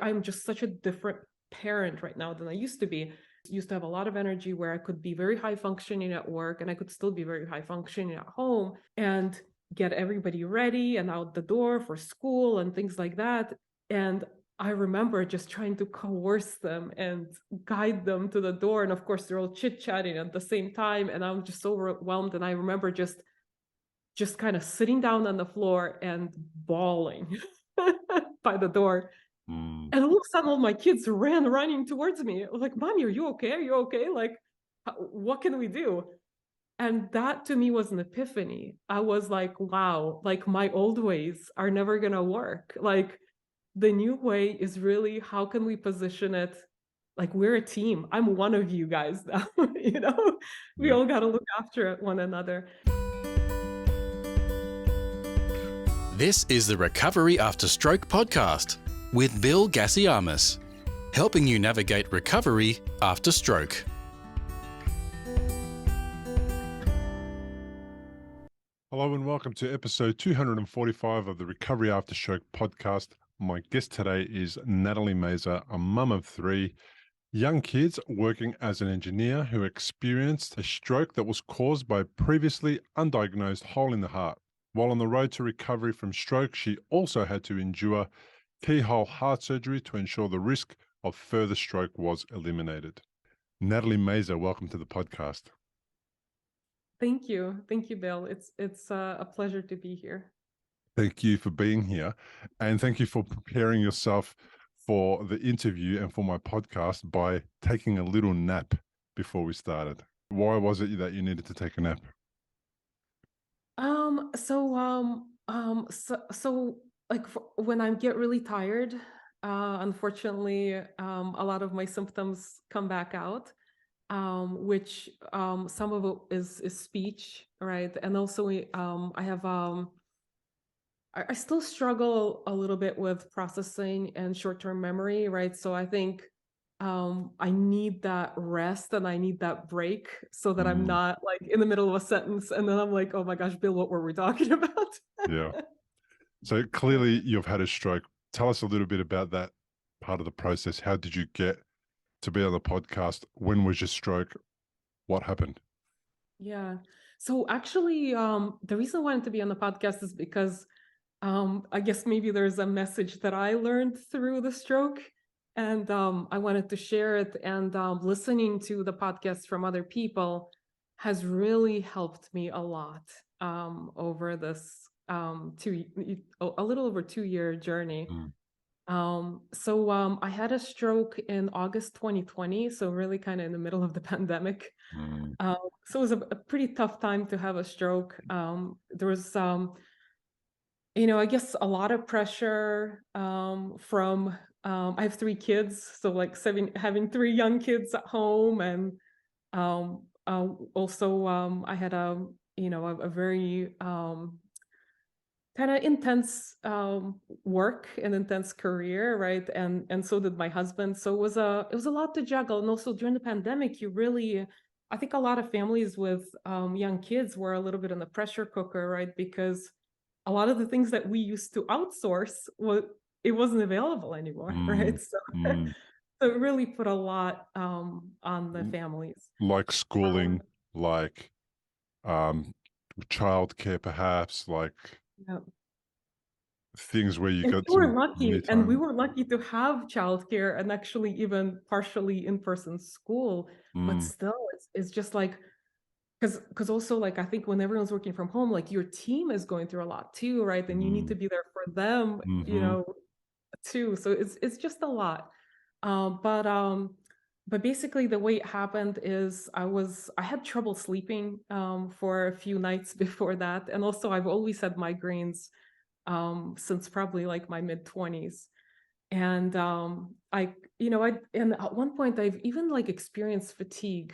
I'm just such a different parent right now than I used to be. I used to have a lot of energy where I could be very high functioning at work and I could still be very high functioning at home and get everybody ready and out the door for school and things like that. And I remember just trying to coerce them and guide them to the door. And of course, they're all chit-chatting at the same time. And I'm just so overwhelmed. And I remember just kind of sitting down on the floor and bawling by the door. And all of a sudden, all my kids ran running towards me. I was like, Mommy, are you okay? Are you okay? Like, what can we do? And that to me was an epiphany. I was like, wow, like my old ways are never going to work. Like the new way is really, how can we position it? Like we're a team. I'm one of you guys now, we all got to look after one another. This is the Recovery After Stroke podcast with Bill Gassiamis, helping you navigate recovery after stroke. Hello and welcome to episode 245 of the Recovery After Stroke podcast. My guest today is Natalie Mazer, a mum of 3 young kids working as an engineer who experienced a stroke that was caused by a previously undiagnosed hole in the heart. While on the road to recovery from stroke, she also had to endure keyhole heart surgery to ensure the risk of further stroke was eliminated. Natalie Mazer, welcome to the podcast. Thank you, Bill. It's a pleasure to be here. Thank you for being here, and thank you for preparing yourself for the interview and for my podcast by taking a little nap before we started. Why was it that you needed to take a nap? So like when I get really tired, unfortunately, a lot of my symptoms come back out, which some of it is speech, right? And also I have I still struggle a little bit with processing and short-term memory, right? So I think I need that rest and I need that break so that I'm not like in the middle of a sentence and then I'm like, oh my gosh, Bill, what were we talking about? Yeah. So clearly you've had a stroke. Tell us a little bit about that part of the process. How did you get to be on the podcast? When was your stroke? What happened? Yeah. So actually, the reason I wanted to be on the podcast is because I guess maybe there's a message that I learned through the stroke. And I wanted to share it. And listening to the podcast from other people has really helped me a lot over this a little over 2-year journey. So I had a stroke in August 2020, so really kind of in the middle of the pandemic. So it was a pretty tough time to have a stroke. There was I guess a lot of pressure from I have 3 kids, so like having 3 young kids at home, and also I had a very kind of intense work and intense career, right? And so did my husband. So it was a lot to juggle, and also during the pandemic, I think a lot of families with young kids were a little bit in the pressure cooker, right? Because a lot of the things that we used to outsource it wasn't available anymore, right? So, so it really put a lot on the families. Like schooling, like childcare, perhaps, like things where you got we were some lucky, time. we were lucky to have childcare and actually even partially in-person school, but still, it's just like. Because also, like, I think when everyone's working from home, like your team is going through a lot too, right? And you need to be there for them, too. So it's just a lot. But basically the way it happened is I had trouble sleeping for a few nights before that. And also I've always had migraines since probably like my mid-20s. And and at one point I've even like experienced fatigue.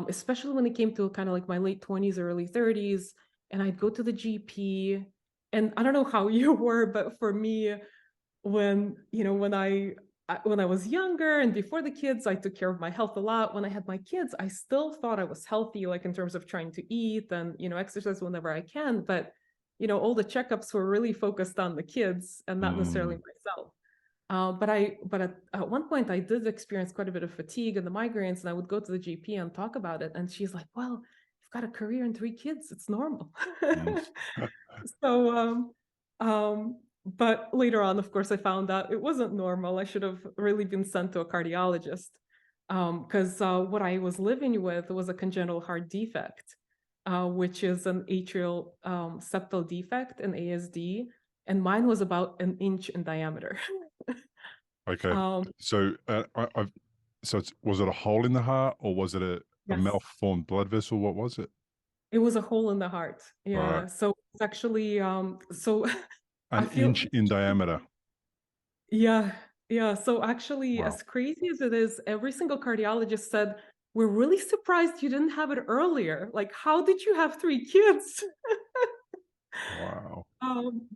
Especially when it came to kind of like my late 20s, early 30s, and I'd go to the GP, and I don't know how you were, but for me, when I was younger and before the kids, I took care of my health a lot. When I had my kids, I still thought I was healthy, like in terms of trying to eat and exercise whenever I can, but all the checkups were really focused on the kids and not necessarily myself. But at one point I did experience quite a bit of fatigue and the migraines, and I would go to the GP and talk about it, and she's like, "Well, you've got a career and 3 kids; it's normal." Mm. So, but later on, of course, I found out it wasn't normal. I should have really been sent to a cardiologist, because what I was living with was a congenital heart defect, which is an atrial septal defect, an ASD, and mine was about an inch in diameter. Okay. Um, So, was it a hole in the heart, or was it a yes, malformed blood vessel? What was it? it was a hole in the heart. Right. Yeah. So it's actually, so I An feel, inch in diameter. yeah, yeah. So actually, Wow. as crazy as it is, every single cardiologist said, "We're really surprised you didn't have it earlier. Like, how did you have 3 kids?" Wow.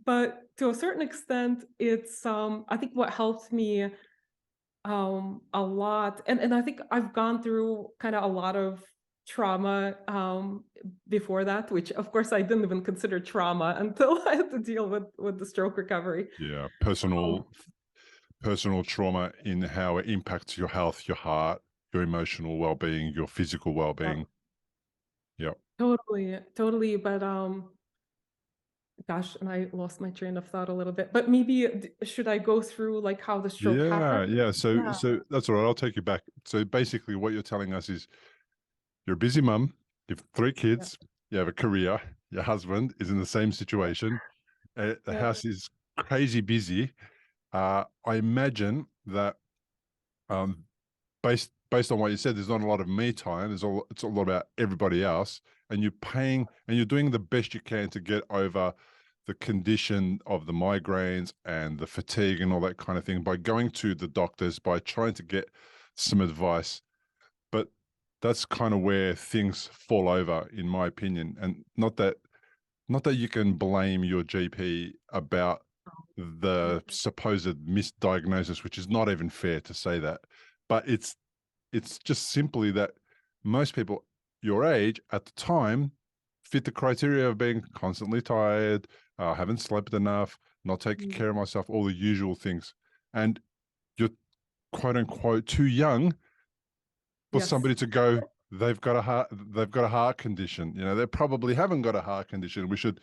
But to a certain extent, it's I think what helped me a lot, and I think I've gone through kind of a lot of trauma before that, which of course I didn't even consider trauma until I had to deal with the stroke recovery. Yeah. Um, Personal trauma in how it impacts your health, your heart, your emotional well-being, your physical yeah, well-being. Yeah. totally, totally. But gosh, and I lost my train of thought a little bit. But maybe should I go through like how the stroke Yeah. happened? Yeah. So, Yeah, that's all right. I'll take you back. So basically what you're telling us is you're a busy mum, you've 3 kids, you have a career, your husband is in the same situation. The yeah, house is crazy busy. I imagine that um, based on what you said, there's not a lot of me time. It's a lot about everybody else, and you're doing the best you can to get over the condition of the migraines and the fatigue and all that kind of thing by going to the doctors, by trying to get some advice. But that's kind of where things fall over, in my opinion, and not that you can blame your GP about yeah, the supposed misdiagnosis, which is not even fair to say that, but it's just simply that most people your age at the time fit the criteria of being constantly tired, haven't slept enough, not taking mm, care of myself, all the usual things, and you're quote unquote too young for yes. somebody to go, they've got a heart condition. They probably haven't got a heart condition. We should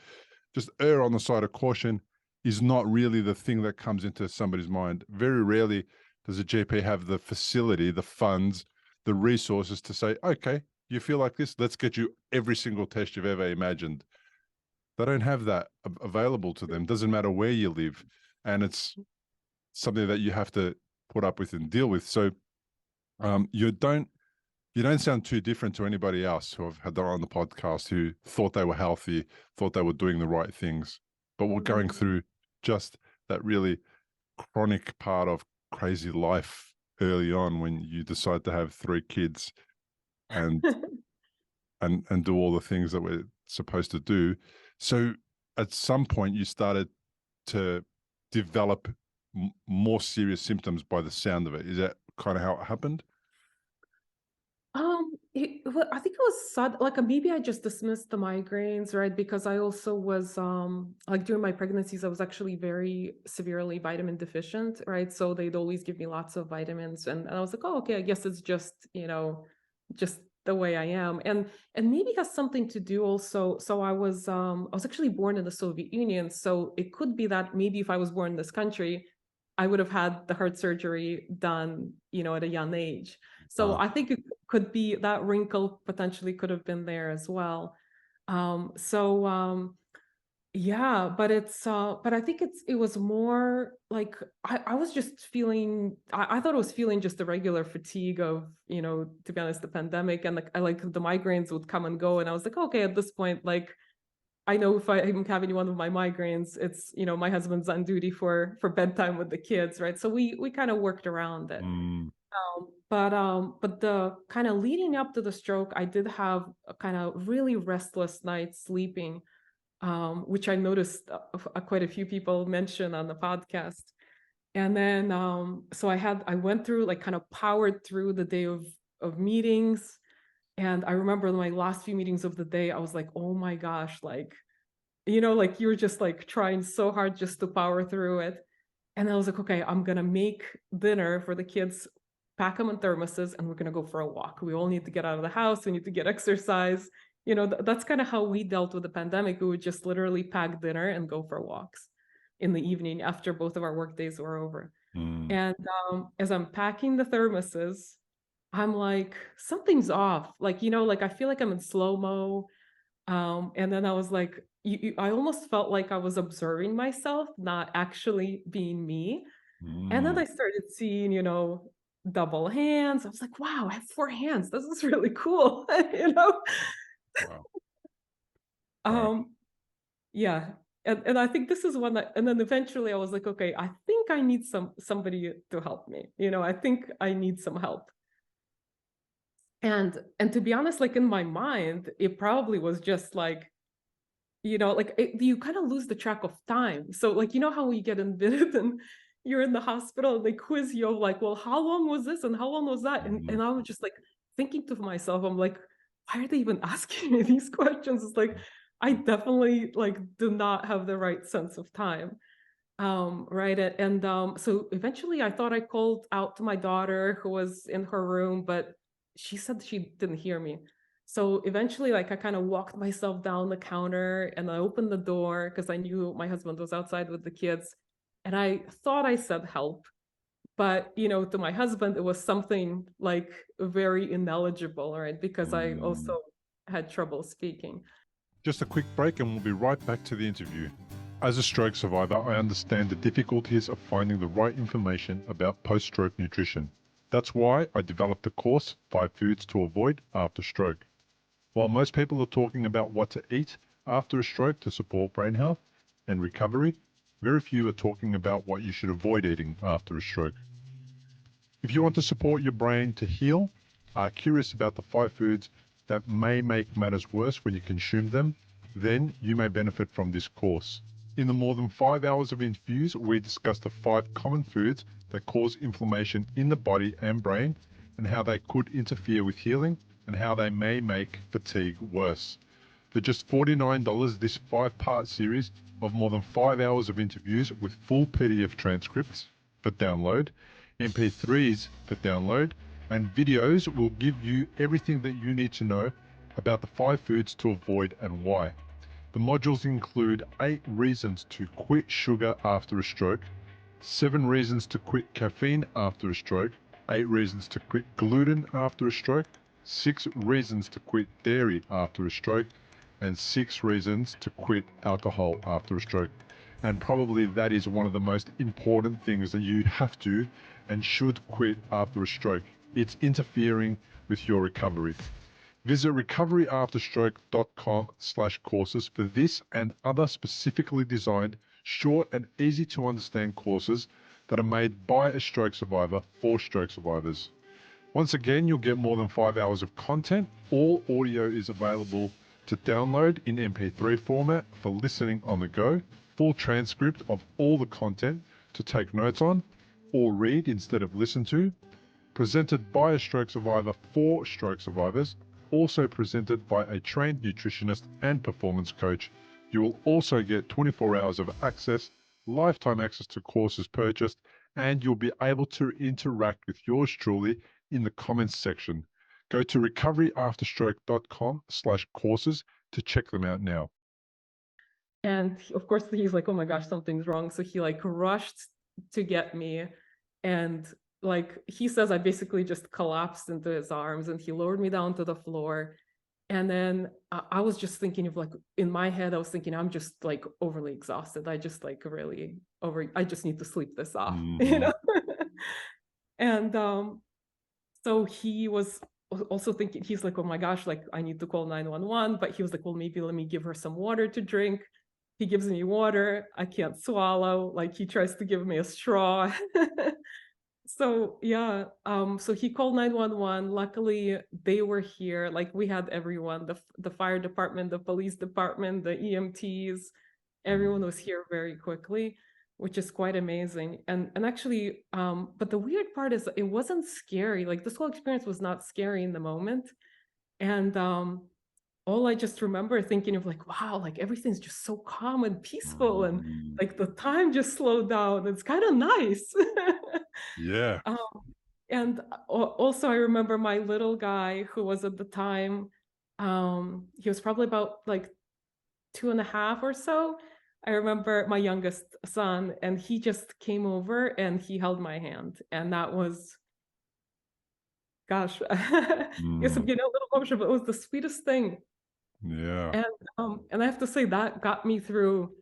just err on the side of caution. Is not really the thing that comes into somebody's mind. Very rarely does a GP have the facility, the funds, the resources to say, okay, you feel like this, let's get you every single test you've ever imagined. They don't have that available to them. Doesn't matter where you live. And it's something that you have to put up with and deal with. So you don't sound too different to anybody else who I've had on the podcast who thought they were healthy, thought they were doing the right things, but were going Mm. through just that really chronic part of crazy life early on when you decide to have 3 kids and and do all the things that we're supposed to do. So at some point you started to develop more serious symptoms by the sound of it. Is that kind of how it happened? I think it was like maybe I just dismissed the migraines, right? Because I also was like during my pregnancies, I was actually very severely vitamin deficient, right? So they'd always give me lots of vitamins, and I was like, oh, okay, I guess it's just just the way I am, and maybe it has something to do also. So I was actually born in the Soviet Union, so it could be that maybe if I was born in this country, I would have had the heart surgery done, at a young age. So Uh, I think it could be that wrinkle potentially could have been there as well. So yeah, but I think it was more like I was just feeling I thought I was feeling just the regular fatigue of, to be honest, the pandemic, and like the migraines would come and go, and I was like, okay, at this point, like I know if I'm having one of my migraines, it's, my husband's on duty for bedtime with the kids, right? So we kind of worked around it. mm, But the kind of leading up to the stroke, I did have a kind of really restless night sleeping, which I noticed quite a few people mention on the podcast. And then so I went through, like, kind of powered through the day of meetings. And I remember my last few meetings of the day, I was like, oh my gosh, like, like you're just like trying so hard just to power through it. And I was like, okay, I'm gonna make dinner for the kids, pack them in thermoses, and we're gonna go for a walk. We all need to get out of the house. We need to get exercise. That's kind of how we dealt with the pandemic. We would just literally pack dinner and go for walks in the evening after both of our work days were over. Mm, And as I'm packing the thermoses, I'm like, something's off. Like, like I feel like I'm in slow-mo. And then I was like, I almost felt like I was observing myself, not actually being me. And then mm. I started seeing, double hands. I was like, wow, I have 4 hands. This is really cool. you know? Wow. Wow. Um, yeah. And I think this is one that, and then eventually I was like, okay, I think I need somebody to help me. I think I need some help. And to be honest, like in my mind, it probably was just like, you kind of lose the track of time. So like, how we get admitted and you're in the hospital and they quiz you of like, well, how long was this and how long was that? And, Mm, and I was just like thinking to myself, I'm like, why are they even asking me these questions? It's like, I definitely like do not have the right sense of time. Right. And so eventually I thought I called out to my daughter who was in her room, but she said she didn't hear me. So eventually, like I kind of walked myself down the counter and I opened the door because I knew my husband was outside with the kids. And I thought I said help, but to my husband, it was something like very ineligible, right? Because I mm. also had trouble speaking. Just a quick break and we'll be right back to the interview. As a stroke survivor, I understand the difficulties of finding the right information about post-stroke nutrition. That's why I developed a course, 5 Foods to Avoid After Stroke. While most people are talking about what to eat after a stroke to support brain health and recovery, very few are talking about what you should avoid eating after a stroke. If you want to support your brain to heal, are curious about the 5 foods that may make matters worse when you consume them, then you may benefit from this course. In the more than 5 hours of interviews, we discuss the 5 common foods that cause inflammation in the body and brain, and how they could interfere with healing, and how they may make fatigue worse. For just $49, this 5-part series of more than 5 hours of interviews with full PDF transcripts for download, MP3s for download, and videos will give you everything that you need to know about the 5 foods to avoid and why. The modules include 8 reasons to quit sugar after a stroke, 7 reasons to quit caffeine after a stroke, 8 reasons to quit gluten after a stroke, 6 reasons to quit dairy after a stroke, and 6 reasons to quit alcohol after a stroke. And probably that is one of the most important things that you have to and should quit after a stroke. It's interfering with your recovery. Visit recoveryafterstroke.com/courses for this and other specifically designed, short and easy to understand courses that are made by a stroke survivor for stroke survivors. Once again, you'll get more than 5 hours of content. All audio is available to download in MP3 format for listening on the go, full transcript of all the content to take notes on or read instead of listen to, presented by a stroke survivor for stroke survivors, also presented by a trained nutritionist and performance coach. You will also get 24 hours of access, lifetime access to courses purchased, and you'll be able to interact with yours truly in the comments section. Go to recoveryafterstroke.com/courses to check them out now. And of course, he's like, oh my gosh, something's wrong. So he like rushed to get me. And like he says, I basically just collapsed into his arms and he lowered me down to the floor. And then I was just thinking of like, in my head, I was thinking, I'm just like overly exhausted. I just like really I just need to sleep this off, Mm-hmm. And so he was also thinking, he's like, oh my gosh, like I need to call 911. But he was like, well, maybe let me give her some water to drink. He gives me water. I can't swallow. Like he tries to give me a straw. So yeah, so he called 911. Luckily, they were here. Like we had everyone, the fire department, the police department, the EMTs, everyone was here very quickly, which is quite amazing. And actually, but the weird part is it wasn't scary. Like this whole experience was not scary in the moment. And all I just remember thinking of like, wow, like everything's just so calm and peaceful, and Mm. like the time just slowed down. It's kind of nice. Yeah. um, and also I remember my little guy who was at the time, he was probably about like 2.5 or so. I remember my youngest son, and he just came over and he held my hand, and that was, gosh, yes, I'm Mm. getting a little emotional, but it was the sweetest thing. Yeah. And I have to say that got me through,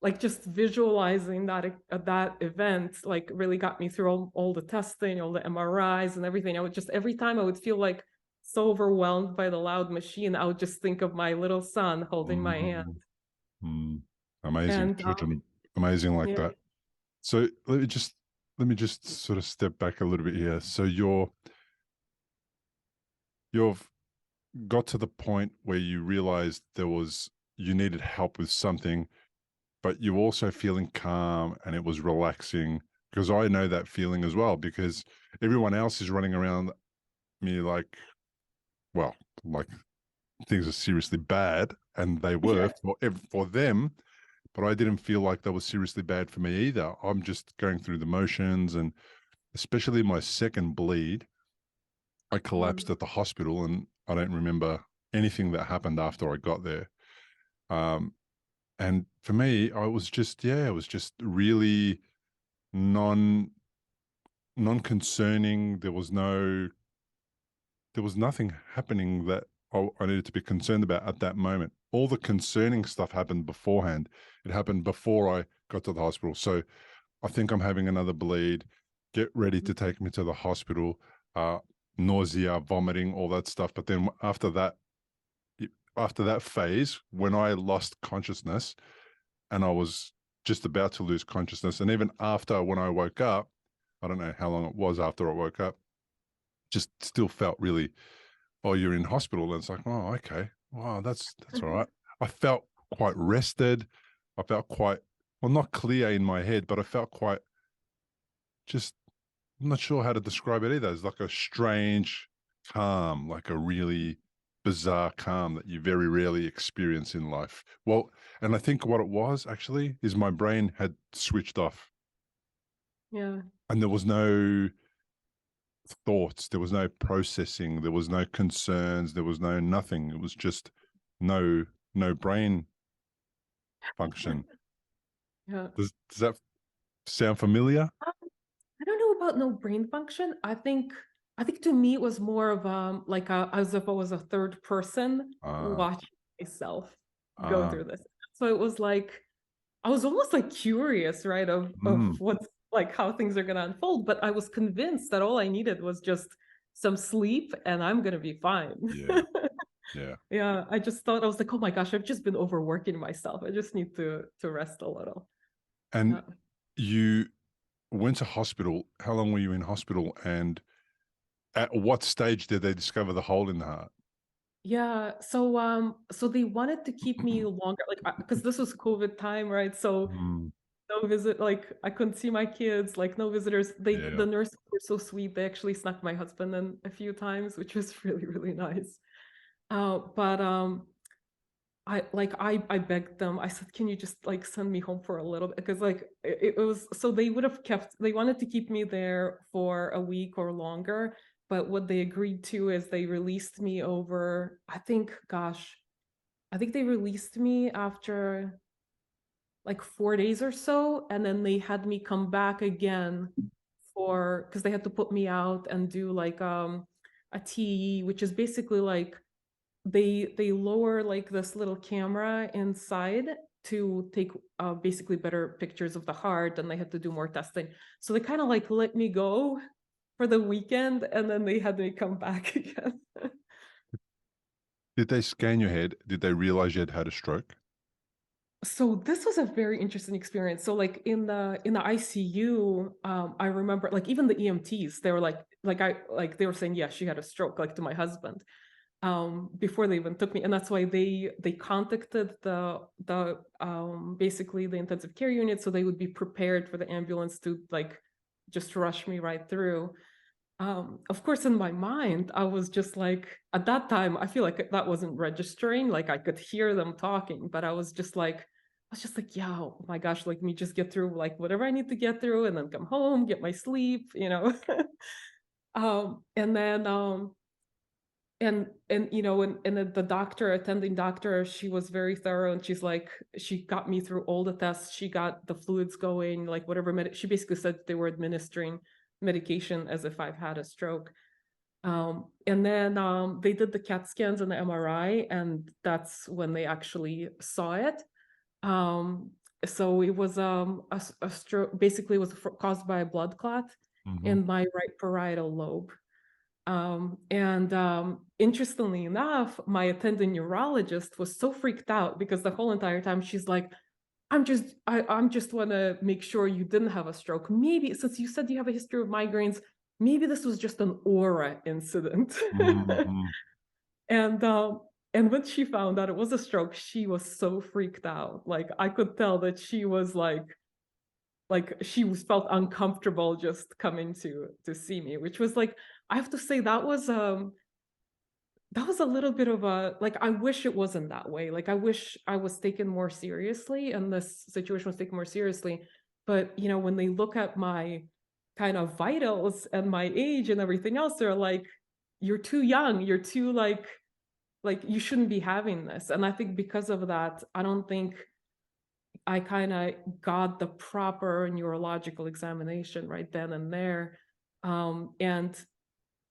like just visualizing that event, like really got me through all the testing, all the MRIs and everything. I would just, every time I would feel like so overwhelmed by the loud machine, I would just think of my little son holding my hand. Mm. Mm. Amazing. And Children, amazing like yeah, that. So let me just sort of step back a little bit here. So you've got to the point where you realized you needed help with something, but you're also feeling calm and it was relaxing, because I know that feeling as well, because everyone else is running around me like, well, like things are seriously bad, and they were yeah, for them, but I didn't feel like they were seriously bad for me either. I'm just going through the motions, and especially my second bleed, I collapsed mm, at the hospital, and I don't remember anything that happened after I got there. Um, and for me, I was just, yeah, it was just really non non-concerning. There was nothing happening that I needed to be concerned about at that moment. All the concerning stuff happened beforehand. It happened before I got to the hospital. So I think I'm having another bleed. Get ready to take me to the hospital. Uh, Nausea, vomiting, all that stuff. But then after that phase, when I lost consciousness and I was just about to lose consciousness, and even after when I woke up, I don't know how long it was after I woke up, just still felt really, oh, you're in hospital. And it's like, oh, okay. Wow, that's all right. I felt quite rested. I felt quite, well, not clear in my head, but I felt quite just, I'm not sure how to describe it either. It's like a strange calm, like a really bizarre calm that you very rarely experience in life. Well, and I think what it was actually is my brain had switched off, yeah. and there was no thoughts, there was no processing, there was no concerns, there was no nothing. It was just no brain function. Yeah. Does that sound familiar? I don't know about no brain function. I think to me it was more of like as if I was a third person Ah, watching myself go ah, through this. So it was like I was almost like curious, right, of mm, what's like how things are gonna unfold. But I was convinced that all I needed was just some sleep and I'm gonna be fine. yeah, yeah. Yeah, I just thought I was like, oh my gosh, I've just been overworking myself. I just need to rest a little. And Yeah. you went to hospital. How long were you in hospital? And at what stage did they discover the hole in the heart? Yeah, so they wanted to keep me longer, like, because this was COVID time, right? So Mm, no visit, like I couldn't see my kids, like no visitors. yeah. The nurses were so sweet. They actually snuck my husband in a few times, which was really, really nice. But I begged them. I said, "Can you just like send me home for a little bit?" Because like it was, so they would have kept. They wanted to keep me there for a week or longer, but what they agreed to is they released me over. I think they released me after like 4 days or so, and then they had me come back again for, because they had to put me out and do like a TE, which is basically like they lower like this little camera inside to take basically better pictures of the heart, and they had to do more testing. So they kind of like let me go for the weekend, and then they had me come back again. Did they scan your head? Did they realize you had had a stroke? So this was a very interesting experience. So like in the ICU, I remember like even the EMTs, they were like they were saying, yeah, she had a stroke, like to my husband, before they even took me. And that's why they contacted the basically the intensive care unit, so they would be prepared for the ambulance to like just rush me right through. Of course, in my mind, I was just like, at that time, I feel like that wasn't registering. Like I could hear them talking, but yeah, oh my gosh, like me just get through like whatever I need to get through and then come home, get my sleep, you know. And then and you know, and the doctor, attending doctor, she was very thorough, and she's like, she got me through all the tests, she got the fluids going, like whatever she basically said they were administering medication as if I've had a stroke. And then they did the CAT scans and the MRI, and that's when they actually saw it. Um, so it was a stroke, basically it was caused by a blood clot in my right parietal lobe. And interestingly enough, my attending neurologist was so freaked out because the whole entire time she's like, I'm just want to make sure you didn't have a stroke. Maybe since you said you have a history of migraines, maybe this was just an aura incident. Mm-hmm. And when she found out it was a stroke, she was so freaked out. Like I could tell that she was like she was felt uncomfortable just coming to see me, which was like, I have to say that was a little bit of a, like, I wish it wasn't that way. Like, I wish I was taken more seriously and this situation was taken more seriously. But, you know, when they look at my kind of vitals and my age and everything else, they're like, you're too young. You're too like you shouldn't be having this. And I think because of that, I don't think I kind of got the proper neurological examination right then and there. And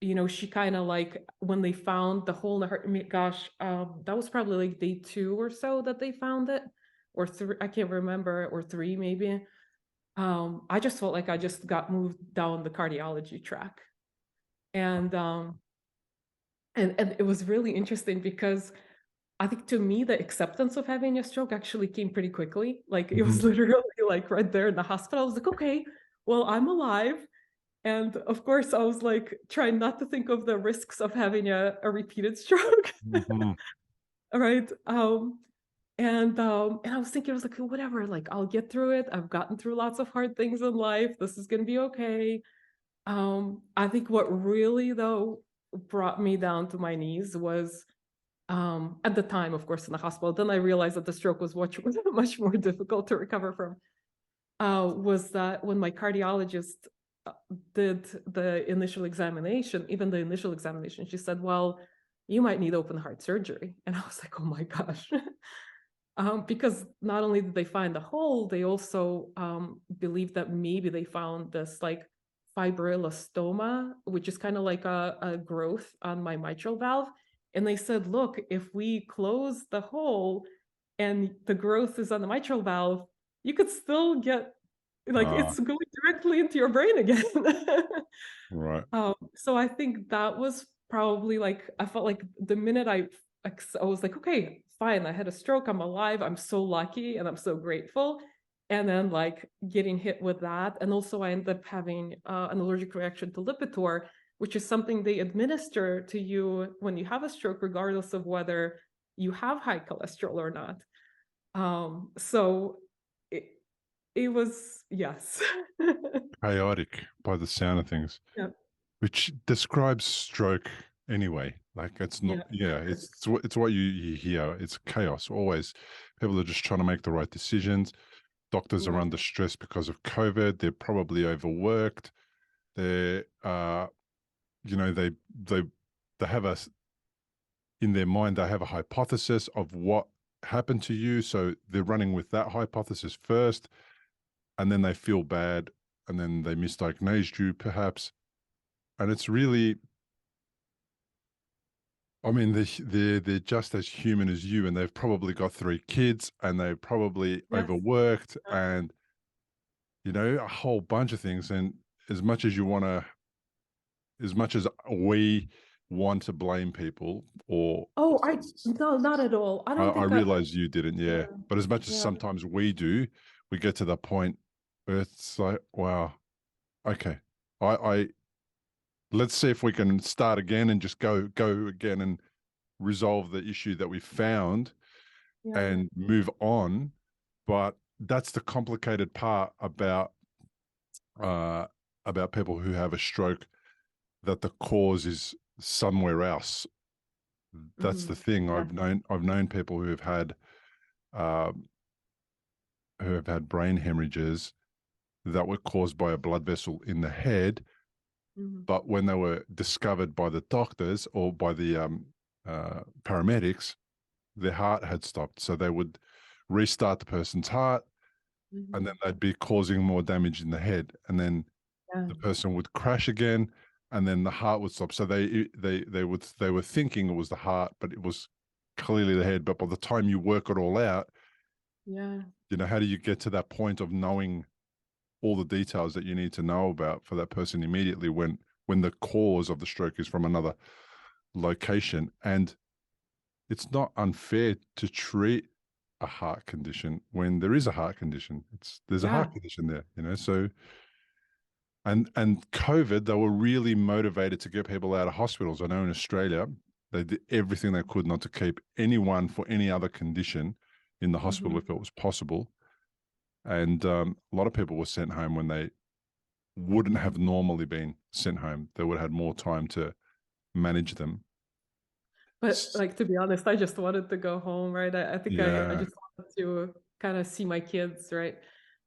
you know, she kind of like, when they found the hole in the heart, I mean, gosh, that was probably like day 2 or so that they found it, or 3, I can't remember, or 3 maybe. I just felt like I just got moved down the cardiology track. And and it was really interesting because I think to me, the acceptance of having a stroke actually came pretty quickly. Like it was literally like right there in the hospital. I was like, okay, well, I'm alive. And of course, I was like trying not to think of the risks of having a repeated stroke. Mm-hmm. Right. And I was thinking, I was like, whatever, like I'll get through it. I've gotten through lots of hard things in life. This is gonna be okay. I think what really though brought me down to my knees was at the time, of course, in the hospital. Then I realized that the stroke was much more difficult to recover from. Was that when my cardiologist did the initial examination, even the initial examination, she said, well, you might need open heart surgery. And I was like, oh my gosh. Because not only did they find the hole, they also believed that maybe they found this like fibrillostoma, which is kind of like a growth on my mitral valve. And they said, look, if we close the hole and the growth is on the mitral valve, you could still get, like, it's going directly into your brain again. Right. So I think that was probably like, I felt like the minute I was like, okay, fine, I had a stroke, I'm alive, I'm so lucky and I'm so grateful. And then like getting hit with that. And also I ended up having an allergic reaction to Lipitor, which is something they administer to you when you have a stroke, regardless of whether you have high cholesterol or not. So it was, yes. Chaotic by the sound of things, Yeah, which describes stroke anyway. Like it's not, yeah, it's what you hear. It's chaos. Always, people are just trying to make the right decisions. Doctors are yeah. under stress because of COVID. They're probably overworked. They're, you know, they have a, in their mind, they have a hypothesis of what happened to you. So they're running with that hypothesis first, and then they feel bad, and then they misdiagnosed you perhaps. And it's really, I mean, they're just as human as you, and they've probably got 3 kids, and they're probably Yes. overworked, and you know, a whole bunch of things. And as much as you want to, as much as we want to blame people, or Oh, no, not at all. I don't I think realize you didn't, yeah, yeah. But as much as yeah, sometimes we do, we get to the point where it's like, wow, okay, I let's see if we can start again and just go again and resolve the issue that we found yeah, and move on. But that's the complicated part uh, about people who have a stroke. that the cause is somewhere else. That's the thing. Yeah. I've known people uh, who have had brain hemorrhages that were caused by a blood vessel in the head, Mhm. but when they were discovered by the doctors or by the paramedics, their heart had stopped. So they would restart the person's heart, and then Mhm. they'd be causing more damage in the head, and then Yeah. the person would crash again, and then the heart would stop. So they were thinking it was the heart, but it was clearly the head. But by the time you work it all out, Yeah. how do you get to that point of knowing all the details that you need to know about for that person immediately when the cause of the stroke is from another location? And it's not unfair to treat a heart condition when there is a heart condition. There's a Yeah. heart condition there, so and COVID, they were really motivated to get people out of hospitals. I know in Australia, they did everything they could not to keep anyone for any other condition in the hospital Mhm. if it was possible. And a lot of people were sent home when they wouldn't have normally been sent home. They would have had more time to manage them. But like to be honest, I just wanted to go home, right? I think I Yeah. just wanted to kind of see my kids, right?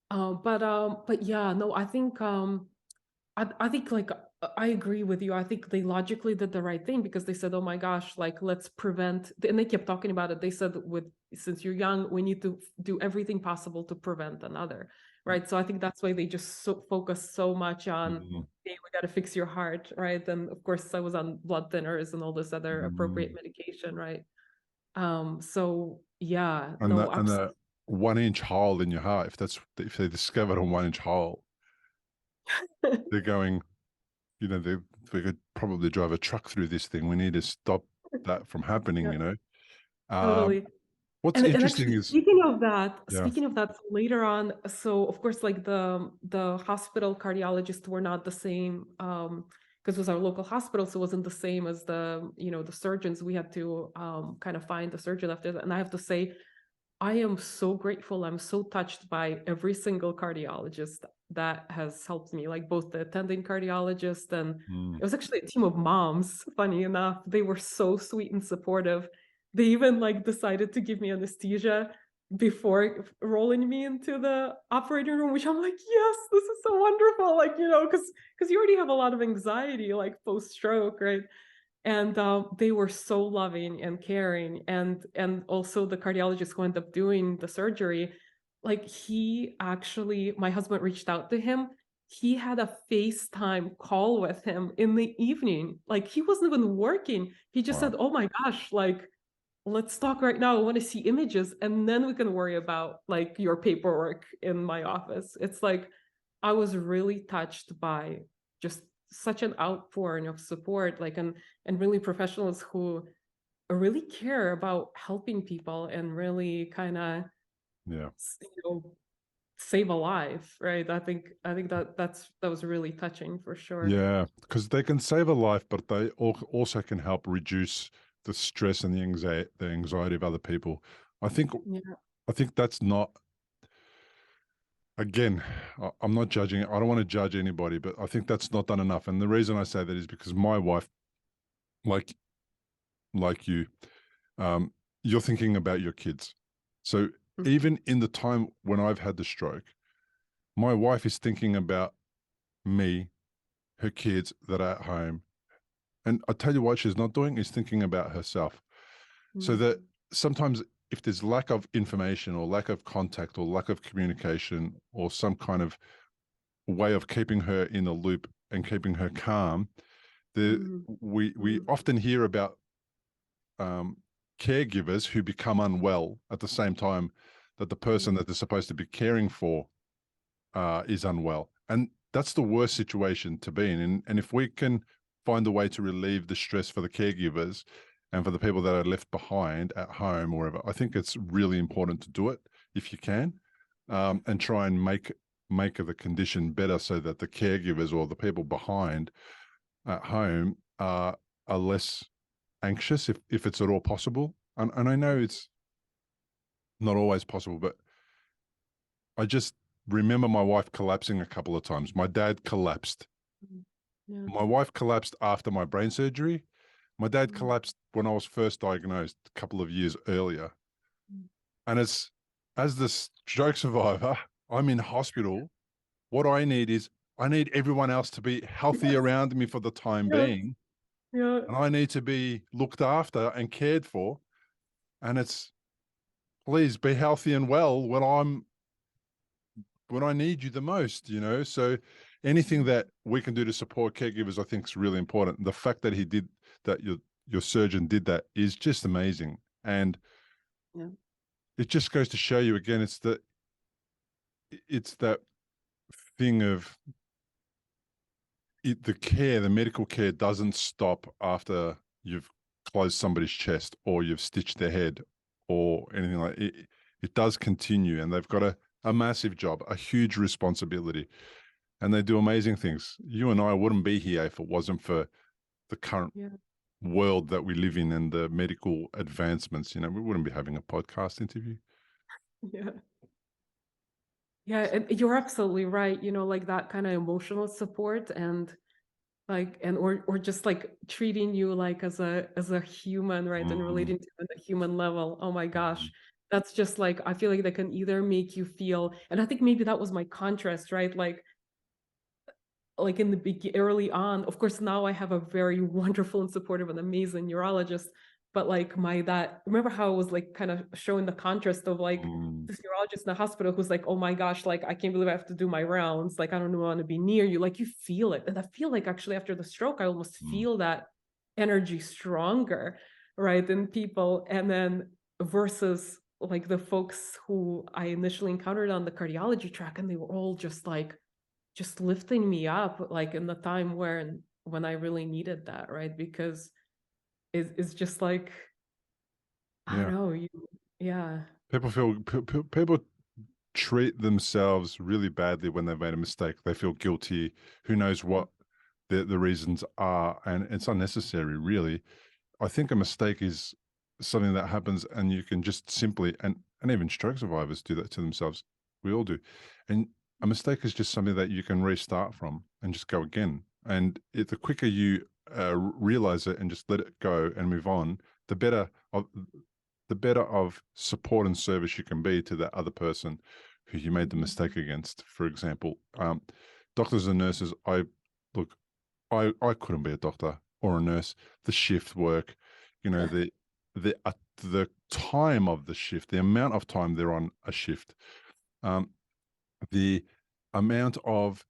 But yeah, no, I think like I agree with you. I think they logically did the right thing because they said, "Oh my gosh, like let's prevent." And they kept talking about it. They said, "With since you're young, we need to do everything possible to prevent another." Right. So I think that's why they just focus so much on, Mhm. "Hey, we got to fix your heart," right? And of course, I was on blood thinners and all this other appropriate Mhm. medication, right? So yeah, And no, the 1 inch hole in your heart, if they discovered a 1 inch hole, they're going, they could probably drive a truck through this thing. We need to stop that from yeah, happening. Um, totally. what's And interesting actually is, yeah, speaking of that, so later on, so of course, like the hospital cardiologists were not the same, because it was our local hospital, so it wasn't the same as the surgeons. We had to kind of find the surgeon after that. And I have to say, I am so grateful. I'm so touched by every single cardiologist that has helped me, like both the attending cardiologist and mm, it was actually a team of moms, funny enough. They were so sweet and supportive. They even like decided to give me anesthesia before rolling me into the operating room, which I'm like, yes, this is so wonderful. Like, because you already have a lot of anxiety, like post stroke, right? And they were so loving and caring, and also the cardiologist who ended up doing the surgery, like he actually, my husband reached out to him. He had a FaceTime call with him in the evening, like he wasn't even working. He just wow, said, oh my gosh, like let's talk right now, I want to see images and then we can worry about like your paperwork in my office. It's like I was really touched by just such an outpouring of support, like and really professionals who really care about helping people and really kind of yeah, you know save a life, right? I think that was really touching for sure. yeah, because they can save a life, but they also can help reduce the stress and the anxiety of other people. I think Yeah. I think that's not, again, I'm not judging it. I don't want to judge anybody, but I think that's not done enough. And the reason I say that is because my wife, like you, um, you're thinking about your kids. So even in the time when I've had the stroke, my wife is thinking about me, her kids that are at home. And I tell you what she's not doing is thinking about herself. So that Mhm. sometimes if there's lack of information or lack of contact or lack of communication or some kind of way of keeping her in the loop and keeping her calm, Mhm. we Mhm. often hear about um, caregivers who become unwell at the same time that the person Mhm. that they're supposed to be caring for is unwell. And that's the worst situation to be in. And if we can find a way to relieve the stress for the caregivers and for the people that are left behind at home or wherever, I think it's really important to do it if you can, and try and make the condition better so that the caregivers or the people behind at home are less anxious if it's at all possible. And I know it's not always possible, but I just remember my wife collapsing a couple of times. My dad collapsed Yeah. My wife collapsed after my brain surgery. My dad Mm, collapsed when I was first diagnosed a couple of years earlier. mm. And as the stroke survivor, I'm in hospital. What I need is I need everyone else to be healthy Yes. around me for the time Yes. being. Yeah. And I need to be looked after and cared for. And it's please be healthy and well when I need you the most, you know. So anything Mm. that we can do to support caregivers, I think is really important. The fact that he did that, your surgeon did that is just amazing. And Yeah. it just goes to show you again, it's that thing of the medical care doesn't stop after you've closed somebody's chest or you've stitched their head or anything like it. It does continue, and they've got a massive job, a huge responsibility, and they do amazing things. You and I wouldn't be here if it wasn't for the current Yeah. world that we live in and the medical advancements. You know, we wouldn't be having a podcast interview. Yeah. Yeah, and you're absolutely right. Like that kind of emotional support and like or just like treating you like as a human, right? And Mm, relating to you on a human level. Oh my mm, gosh. That's just like I feel like they can either make you feel, and I think maybe that was my contrast, right? Like in the early on, of course now I have a very wonderful and supportive and amazing neurologist, but like my that remember how it was like kind of showing the contrast of like mm, this neurologist in the hospital who's like, oh my gosh, like I can't believe I have to do my rounds, like I don't want to be near you, like you feel it. And I feel like actually after the stroke I almost mm. feel that energy stronger, right, in people. And then versus like the folks who I initially encountered on the cardiology track, and they were all just lifting me up like in the time when I really needed that, right? Because it's just like I don't Yeah. know, yeah. People treat themselves really badly when they've made a mistake. They feel guilty. Who knows what the reasons are, and it's unnecessary, really. I think a mistake is something that happens, and you can just simply and even stroke survivors do that to themselves. We all do, and a mistake is just something that you can restart from and just go again. And the quicker you realize it and just let it go and move on, the better of support and service you can be to that other person who you made the Mhm. mistake against. For example, doctors and nurses. Look, I couldn't be a doctor or a nurse. The shift work, you know, the time of the shift, the amount of time they're on a shift, um, the amount of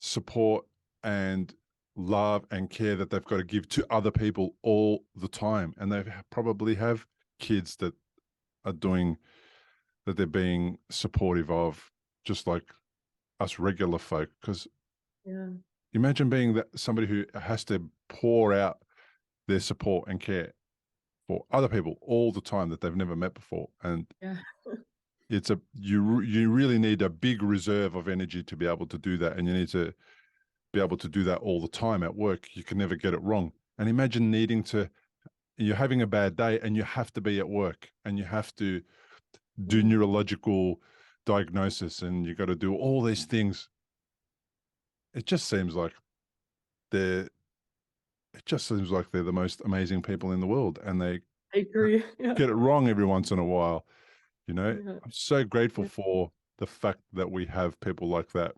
support and love and care that they've got to give to other people all the time, and they probably have kids that are doing that they're being supportive of, just like us regular folk. Because Yeah, imagine being that somebody who has to pour out their support and care for other people all the time that they've never met before, and yeah, you really need a big reserve of energy to be able to do that, and you need to be able to do that all the time at work. You can never get it wrong. And imagine needing to you're having a bad day and you have to be at work and you have to do yeah, neurological diagnosis and you got to do all these things. It just seems like they're it just seems like they're the most amazing people in the world, and they I agree. Yeah, get it wrong every once in a while. You know, yeah, I'm so grateful yeah. for the fact that we have people like that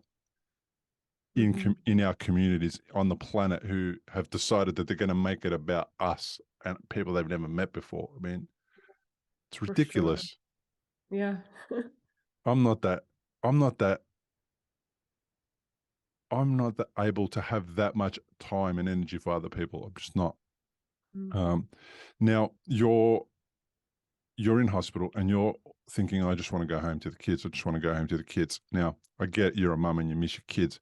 Mhm. in our communities on the planet who have decided that they're going to make it about us and people they've never met before. I mean, it's For sure. ridiculous. Yeah. I'm not that. I'm not that. I'm not that able to have that much time and energy for other people. I'm just not. Mm. Um, Now you're in hospital and you're thinking, I just want to go home to the kids. I just want to go home to the kids. Now, I get you're a mum and you miss your kids,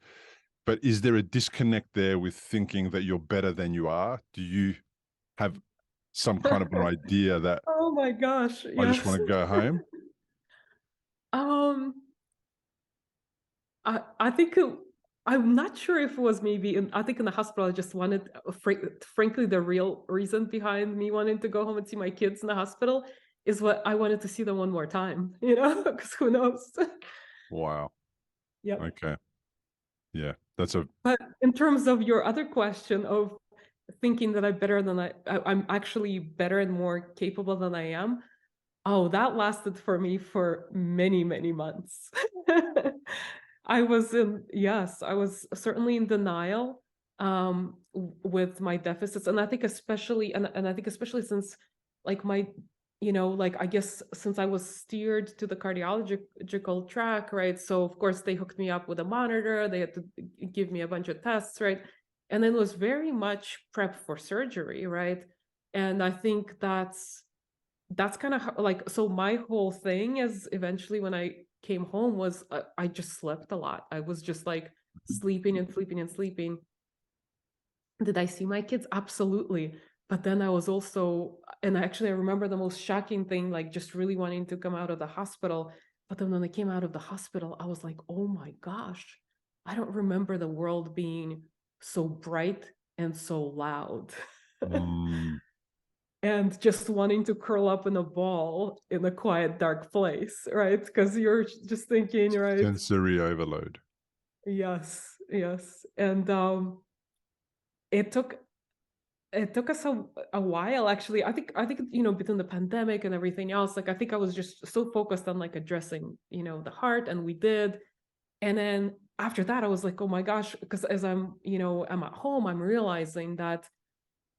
but is there a disconnect there with thinking that you're better than you are? Do you have some kind of an idea that Oh my gosh, I just yes. want to go home? Um, I think I'm not sure if it was maybe I think in the hospital I just wanted frankly the real reason behind me wanting to go home and see my kids in the hospital is what I wanted to see them one more time, because who knows? Wow. Yep. Okay. Yeah. That's a But in terms of your other question of thinking that I'm actually better and more capable than I am, oh, that lasted for me for many, many months. I was certainly in denial with my deficits. And I think and I think especially since like like I guess since I was steered to the cardiological track, right? So of course they hooked me up with a monitor, they had to give me a bunch of tests, right? And then it was very much prep for surgery, right? And I think that's kind of like, so my whole thing is eventually when I came home was I just slept a lot. I was just like sleeping and sleeping and sleeping. Did I see my kids? Absolutely. But then I was also, and actually I remember the most shocking thing, like just really wanting to come out of the hospital. But then when I came out of the hospital, I was like, oh my gosh, I don't remember the world being so bright and so loud. mm, And just wanting to curl up in a ball in a quiet, dark place, right? Because you're just thinking, right? sensory overload. Yes, yes. And it took us a while actually. I think between the pandemic and everything else, like I think I was just so focused on like addressing the heart, and we did. And then after that I was like, oh my gosh, because as I'm at home, I'm realizing that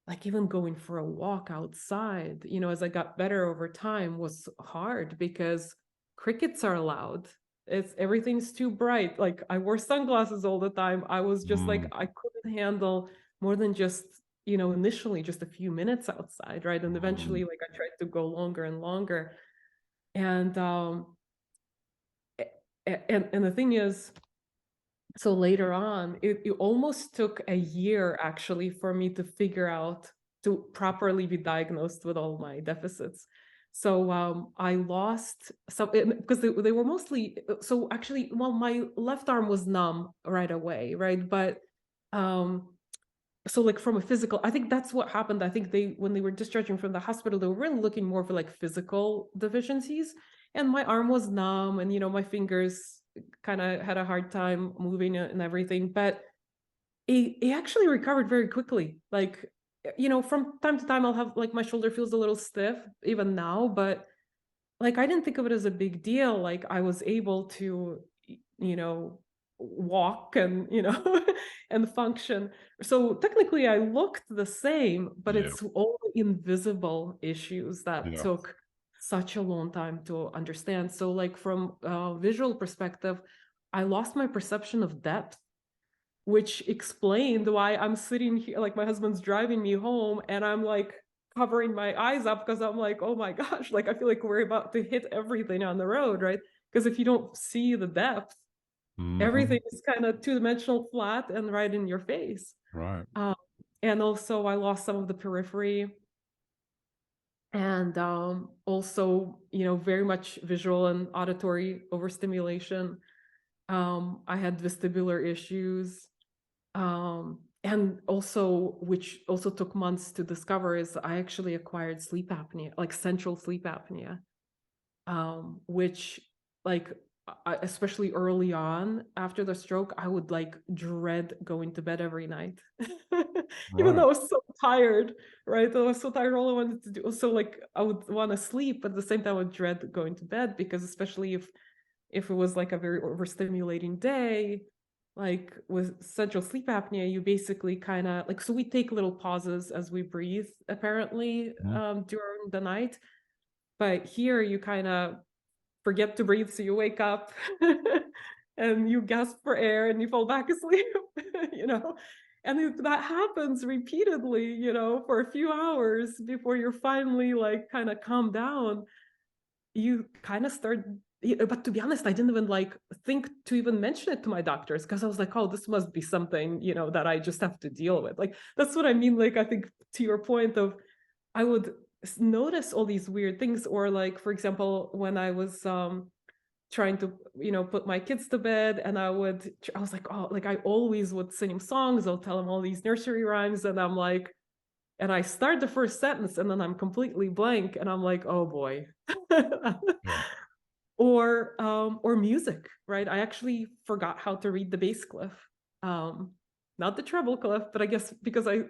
like even going for a walk outside, as I got better over time, was hard because crickets are loud. Everything's too bright. Like I wore sunglasses all the time. I was just like, Mm, I couldn't handle more than just, initially just a few minutes outside, right? And mm, eventually like I tried to go longer and longer. And and the thing is, so later on, it almost took a year actually for me to figure out to properly be diagnosed with all my deficits. So I lost some because they were mostly, so actually, well, my left arm was numb right away, right? But um, so like from a physical, I think that's what happened. I think when they were discharging from the hospital, they were really looking more for like physical deficiencies. And my arm was numb, and my fingers kind of had a hard time moving it and everything. But it actually recovered very quickly. Like, from time to time I'll have like my shoulder feels a little stiff even now, but like I didn't think of it as a big deal. Like I was able to, you know, walk and, and function. So technically I looked the same, but yeah, it's all invisible issues that yeah. took such a long time to understand. So like from a visual perspective, I lost my perception of depth, which explained why I'm sitting here, like my husband's driving me home and I'm like covering my eyes up because I'm like, oh my gosh, like I feel like we're about to hit everything on the road, right? Because if you don't see the depth, Hmm. everything is kind of two-dimensional, flat, and right in your face. Right. Um, and also I lost some of the periphery, and also, very much visual and auditory overstimulation. I had vestibular issues. And also, which also took months to discover, is I actually acquired sleep apnea, like central sleep apnea, which like especially early on after the stroke, I would like dread going to bed every night. Even though Right. I was so tired, right? I was so tired, all I wanted to do. So like I would want to sleep, but at the same time I would dread going to bed, because especially if it was like a very overstimulating day, like with central sleep apnea, you basically kind of like, so we take little pauses as we breathe, apparently, Mhm. during the night. But here you kind of forget to breathe, so you wake up and you gasp for air and you fall back asleep, you know. And if that happens repeatedly, for a few hours before you're finally like kind of calm down, you kind of start. But to be honest, I didn't even like think to even mention it to my doctors, because I was like, oh, this must be something, that I just have to deal with. Like, that's what I mean. Like, I think to your point of, I would notice all these weird things, or like, for example, when I was trying to, put my kids to bed, and I was like, oh, like I always would sing him songs. I'll tell him all these nursery rhymes, and I'm like, and I start the first sentence and then I'm completely blank, and I'm like, oh boy. Yeah. Or music, right? I actually forgot how to read the bass cliff. Not the treble clef, but I guess because I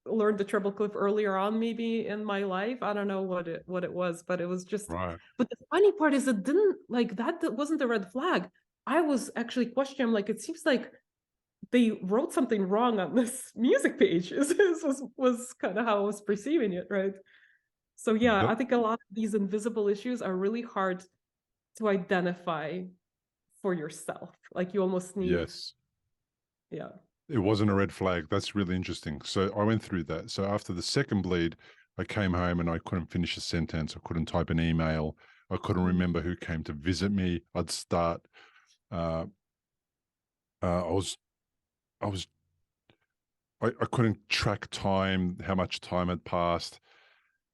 learned the treble clef earlier on, maybe in my life. I don't know what it was, but it was just. Right. But the funny part is, it didn't like that. That wasn't a red flag. I was actually questioning. Like, it seems like they wrote something wrong on this music page. This was kind of how I was perceiving it, right? So yeah, That, I think a lot of these invisible issues are really hard to identify for yourself. Like, you almost need, yes. yeah. It wasn't a red flag. That's really interesting. So I went through that. So after the second bleed, I came home and I couldn't finish a sentence. I couldn't type an email. I couldn't remember who came to visit me. I'd start. Uh, I was. I was. I couldn't track time. How much time had passed.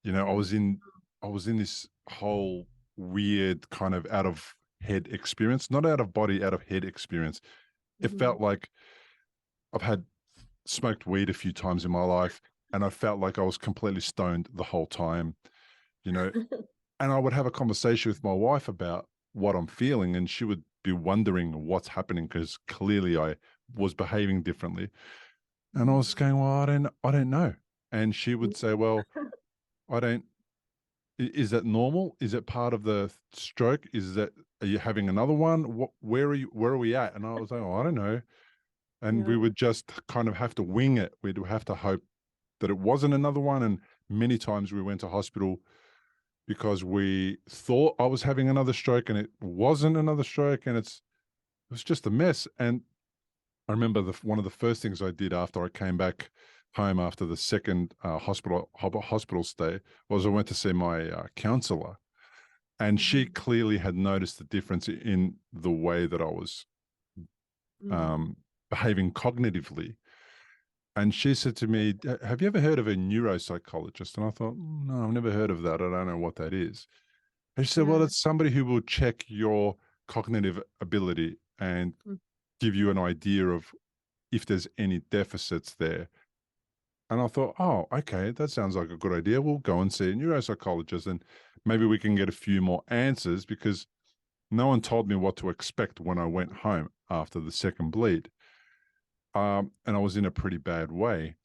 You know, I was in. I was in this whole weird kind of out of head experience, not out of body, out of head experience. It felt like I've had smoked weed a few times in my life, and I felt like I was completely stoned the whole time, you know. And I would have a conversation with my wife about what I'm feeling, and she would be wondering what's happening because clearly I was behaving differently. And I was going, well, I don't know. And she would say, well, I don't. Is that normal? Is it part of the stroke? Are you having another one? Where are you? Where are we at? And I was like, oh, I don't know. And we Yeah. would just kind of have to wing it. We'd have to hope that it wasn't another one. And many times we went to hospital because we thought I was having another stroke and it wasn't another stroke, and it was just a mess. And I remember one of the first things I did after I came back home after the second hospital stay was I went to see my counselor, and she clearly had noticed the difference in the way that I was behaving cognitively. And she said to me, have you ever heard of a neuropsychologist? And I thought, no, I've never heard of that. I don't know what that is. And she said, well, Yeah. it's somebody who will check your cognitive ability and give you an idea of if there's any deficits there. And I thought, oh, okay, that sounds like a good idea. We'll go and see a neuropsychologist and maybe we can get a few more answers, because no one told me what to expect when I went home after the second bleed. And I was in a pretty bad way.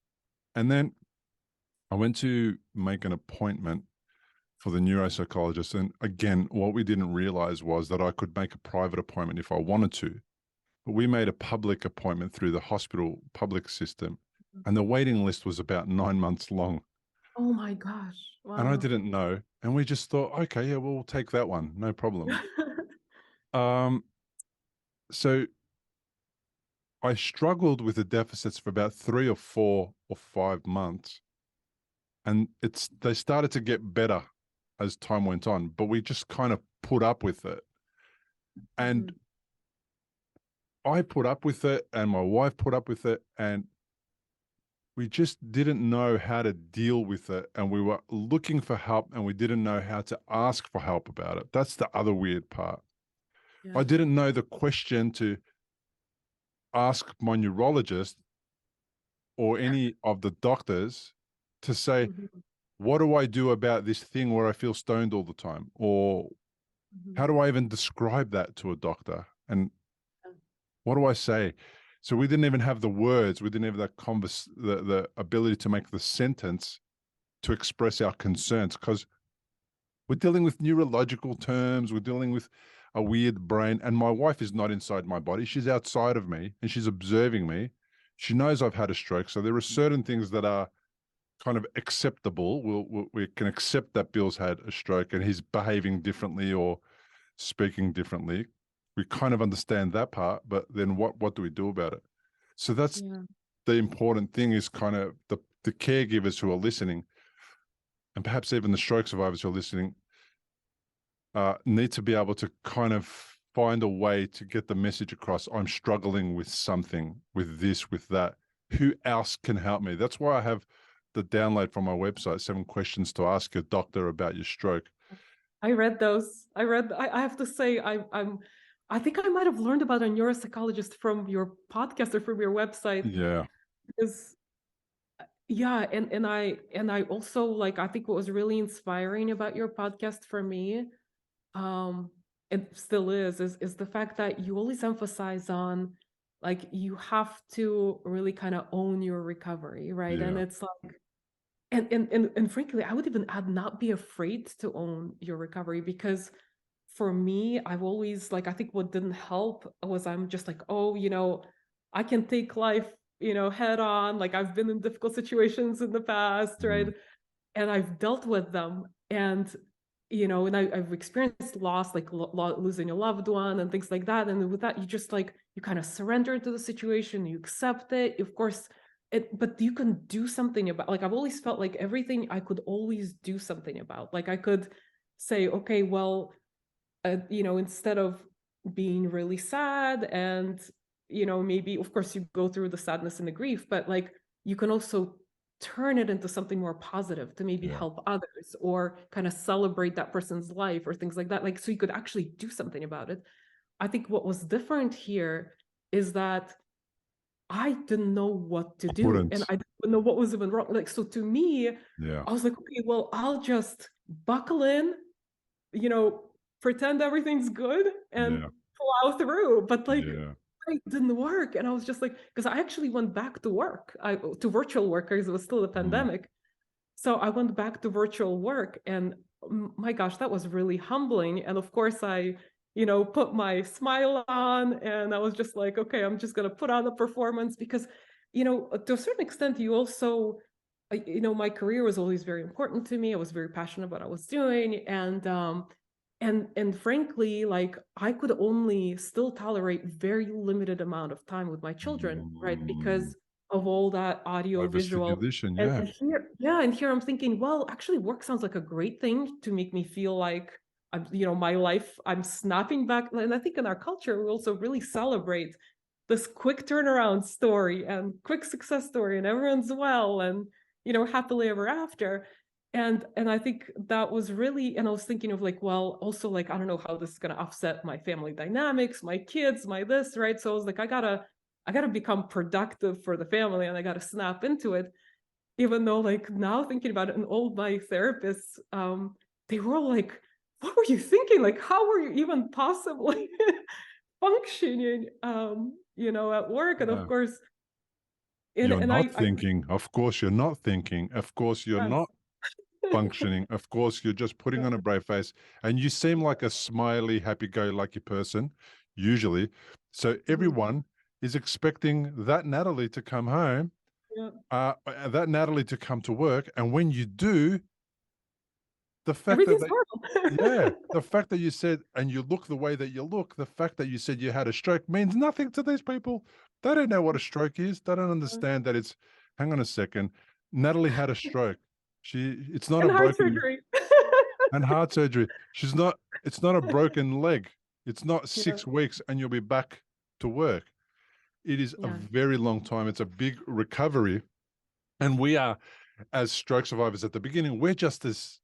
And then I went to make an appointment for the neuropsychologist. And again, what we didn't realize was that I could make a private appointment if I wanted to. But we made a public appointment through the hospital public system. And the waiting list was about 9 months long. Oh my gosh. And I Wow. didn't know. And we just thought, okay, yeah, we'll take that one. No problem. So I struggled with the deficits for about 3 or 4 or 5 months. And they started to get better as time went on, but we just kind of put up with it. And I put up with it, and my wife put up with it, and we just didn't know how to deal with it. And we were looking for help, and we didn't know how to ask for help about it. That's the other weird part. Yeah. I didn't know the question to ask my neurologist or any of the doctors to say, what do I do about this thing where I feel stoned all the time? Or how do I even describe that to a doctor? And what do I say? So we didn't even have the words. We didn't have that the ability to make the sentence to express our concerns, because we're dealing with neurological terms. We're dealing with a weird brain. And my wife is not inside my body. She's outside of me and she's observing me. She knows I've had a stroke. So there are certain things that are kind of acceptable. We can accept that Bill's had a stroke and he's behaving differently or speaking differently. We kind of understand that part, but then what do we do about it? So that's the important thing, is kind of the caregivers who are listening, and perhaps even the stroke survivors who are listening, need to be able to kind of find a way to get the message across. I'm struggling with something, with this, with that. Who else can help me? That's why I have the download from my website, 7 questions to ask your doctor about your stroke. I read those. I have to say, I think I might have learned about a neuropsychologist from your podcast or from your website. Yeah. Because yeah, and I also, like, I think what was really inspiring about your podcast for me, it still is the fact that you always emphasize on, like you have to really kind of own your recovery, right? And Yeah. it's like, and frankly, I would even add not be afraid to own your recovery, because for me, I've always like, I think what didn't help was I'm just like, oh, I can take life, head on. Like I've been in difficult situations in the past, right? Mm, And I've dealt with them. And and I've experienced loss, like losing a loved one and things like that. And with that, you just like, you kind of surrender to the situation, you accept it. Of course, but you can do something about, like, I've always felt like everything I could always do something about. Like I could say, okay, well, instead of being really sad and, maybe, of course, you go through the sadness and the grief, but like you can also turn it into something more positive to maybe yeah. help others or kind of celebrate that person's life or things like that. Like, so you could actually do something about it. I think what was different here is that I didn't know what to do and Couldn't. I didn't know what was even wrong. Like, so to me, Yeah. I was like, okay, well, I'll just buckle in, you know, pretend everything's good and Yeah. plow through. But like, Yeah. it didn't work. And I was just like, because I actually went back to work, to virtual work, because it was still a Mm, pandemic. So I went back to virtual work, and my gosh, that was really humbling. And of course, I, put my smile on, and I was just like, okay, I'm just going to put on the performance, because, to a certain extent, you also, my career was always very important to me. I was very passionate about what I was doing. And frankly, like I could only still tolerate very limited amount of time with my children, right? mm, Because of all that audio visual. overstimulation. And Yeah. here, yeah, and here I'm thinking, well, actually, work sounds like a great thing to make me feel like my life, I'm snapping back. And I think in our culture, we also really celebrate this quick turnaround story and quick success story, and everyone's well and happily ever after. And I think that was really, and I was thinking of like, well, also like, I don't know how this is going to offset my family dynamics, my kids, my this, right? So I was like, I gotta become productive for the family, and I gotta snap into it. Even though like now thinking about it, and all my therapists, they were all like, what were you thinking? Like, how were you even possibly functioning, at work? And of Yeah. course, and, You're and not I thinking. Of course, you're not thinking. Of course, you're yes. not functioning. Of course, you're just putting on a brave face. And you seem like a smiley, happy go lucky person, usually. So Mhm. everyone is expecting that Natalie to come home, Yeah. that Natalie to come to work. And when you do, the fact that Everything's they, yeah, normal. the fact that you said, and you look the way that you look, the fact that you said you had a stroke means nothing to these people. They don't know what a stroke is. They don't understand that it's, hang on a second, Natalie had a stroke. It's not a And heart broken, surgery. and heart surgery. It's not a broken leg. It's not Yeah. 6 weeks and you'll be back to work. It is a Yeah. very long time. It's a big recovery. And we are, as stroke survivors at the beginning, we're just as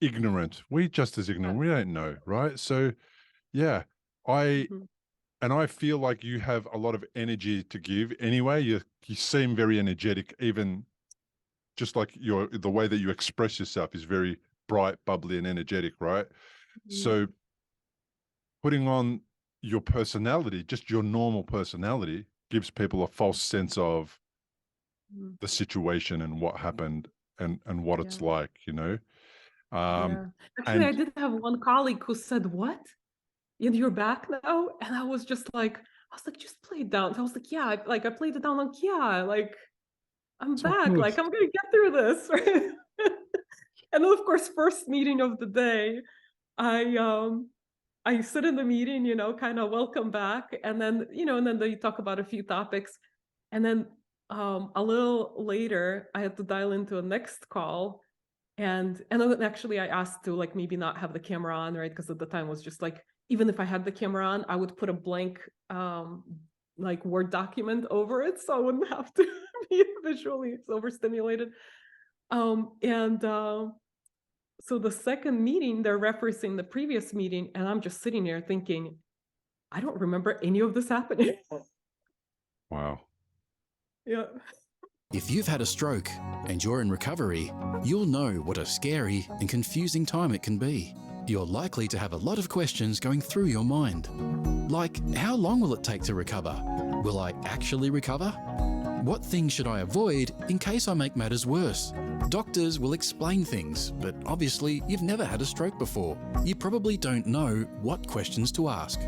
ignorant. We're just as ignorant. We don't know, right? So yeah, I Mhm. and I feel like you have a lot of energy to give anyway. You seem very energetic, even just like the way that you express yourself is very bright, bubbly, and energetic, right? Mhm. So putting on your personality, just your normal personality, gives people a false sense of Mhm. the situation and what happened and what it's Yeah. like, Yeah. Actually, I and did have one colleague who said, "What? And you're back now?" And I was like, "Just play it down." So I was like, "Yeah." I played it down. Like, "Yeah, like I'm it's of back. Like course, I'm gonna get through this." Right? And then, of course, first meeting of the day, I I sit in the meeting, kind of welcome back, and then they talk about a few topics, and then a little later, I had to dial into a next call. And then actually I asked to like maybe not have the camera on, right? Because at the time was just like, even if I had the camera on, I would put a blank like Word document over it, so I wouldn't have to be visually overstimulated. And So the second meeting, they're referencing the previous meeting, and I'm just sitting there thinking, I don't remember any of this happening. wow. Yeah. If you've had a stroke and you're in recovery, you'll know what a scary and confusing time it can be. You're likely to have a lot of questions going through your mind. Like, how long will it take to recover? Will I actually recover? What things should I avoid in case I make matters worse? Doctors will explain things, but obviously you've never had a stroke before. You probably don't know what questions to ask.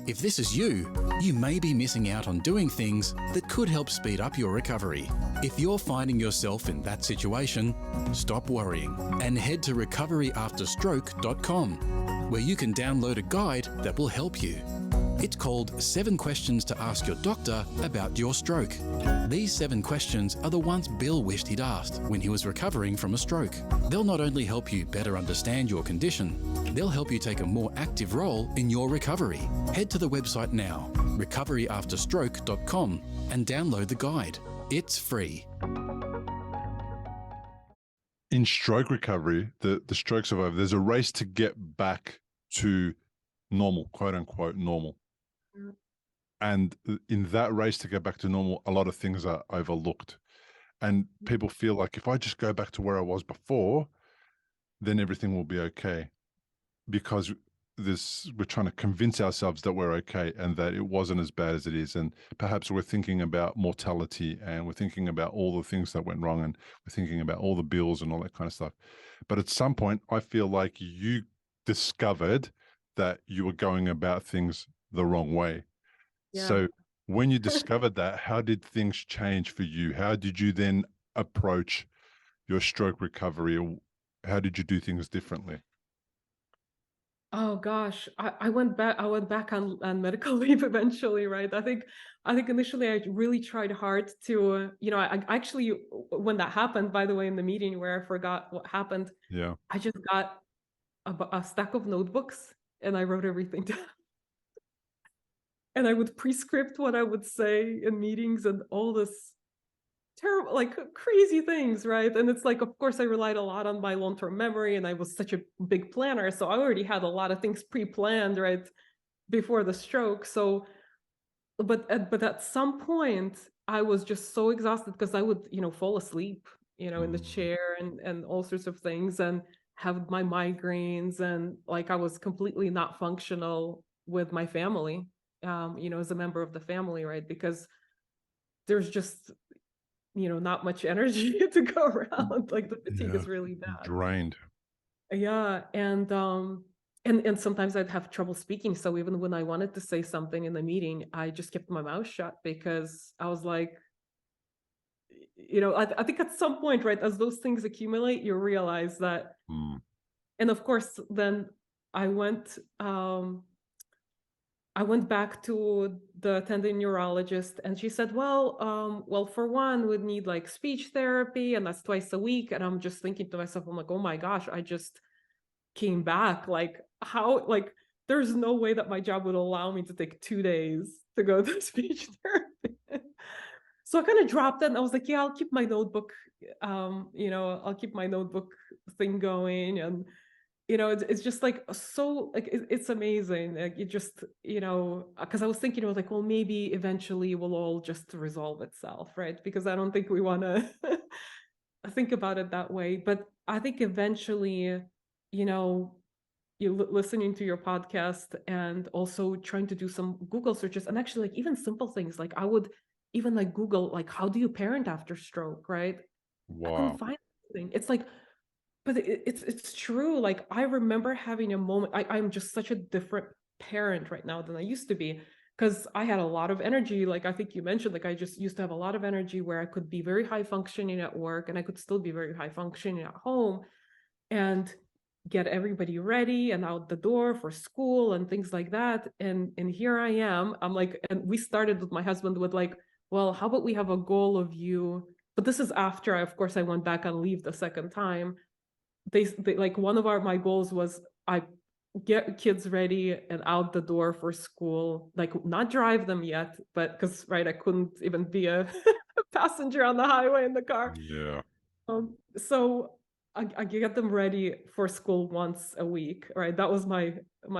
If this is you, you may be missing out on doing things that could help speed up your recovery. If you're finding yourself in that situation, stop worrying and head to recoveryafterstroke.com, where you can download a guide that will help you. It's called 7 Questions to Ask Your Doctor About Your Stroke. These 7 questions are the ones Bill wished he'd asked when he was recovering from a stroke. They'll not only help you better understand your condition, they'll help you take a more active role in your recovery. Head to the website now, recoveryafterstroke.com, and download the guide. It's free. In stroke recovery, the stroke survivor, there's a race to get back to normal, quote unquote normal. And in that race to get back to normal, a lot of things are overlooked. And people feel like if I just go back to where I was before, then everything will be okay. Because we're trying to convince ourselves that we're okay and that it wasn't as bad as it is. And perhaps we're thinking about mortality and we're thinking about all the things that went wrong and we're thinking about all the bills and all that kind of stuff. But at some point, I feel like you discovered that you were going about things the wrong way. Yeah. So when you discovered that, how did things change for you? How did you then approach your stroke recovery? Or how did you do things differently? Oh gosh, I went back on medical leave eventually, right? I think initially I really tried hard to, I actually, when that happened, by the way, in the meeting where I forgot what happened, Yeah. I just got a stack of notebooks and I wrote everything down. And I would prescript what I would say in meetings and all this terrible, like crazy things, right? And it's like, of course, I relied a lot on my long-term memory and I was such a big planner. So I already had a lot of things pre-planned, right, before the stroke. So, but at some point, I was just so exhausted because I would, fall asleep, in the chair and all sorts of things and have my migraines and like I was completely not functional with my family. As a member of the family, right? Because there's just, not much energy to go around. Like the fatigue is really bad. Drained. Yeah. And sometimes I'd have trouble speaking. So even when I wanted to say something in the meeting, I just kept my mouth shut because I was like, I think at some point, right, as those things accumulate, you realize that. And of course, then I went back to the attending neurologist and she said, well, for one, we'd need like speech therapy and that's twice a week. And I'm just thinking to myself, I'm like, oh my gosh, I just came back. Like how, like, there's no way that my job would allow me to take 2 days to go to speech therapy. So I kind of dropped it and I was like, yeah, I'll keep my notebook, I'll keep my notebook thing going. And it's just like so like it's amazing. Like it just, because I was thinking, I was like, well, maybe eventually it will all just resolve itself, right? Because I don't think we want to think about it that way. But I think eventually, listening to your podcast and also trying to do some Google searches and actually like even simple things, like I would even like Google, like, how do you parent after stroke, right? Wow. I couldn't find anything. It's like, but it's true. Like I remember having a moment. I'm just such a different parent right now than I used to be because I had a lot of energy. Like I think you mentioned, like I just used to have a lot of energy where I could be very high functioning at work and I could still be very high functioning at home and get everybody ready and out the door for school and things like that. And here I am. I'm like, and we started with my husband with like, well, how about we have a goal of you? But this is after, of course, I went back on leave the second time. They like one of my goals was I get kids ready and out the door for school, like not drive them yet, but because right, I couldn't even be a passenger on the highway in the car. Yeah. So I get them ready for school once a week, right? That was my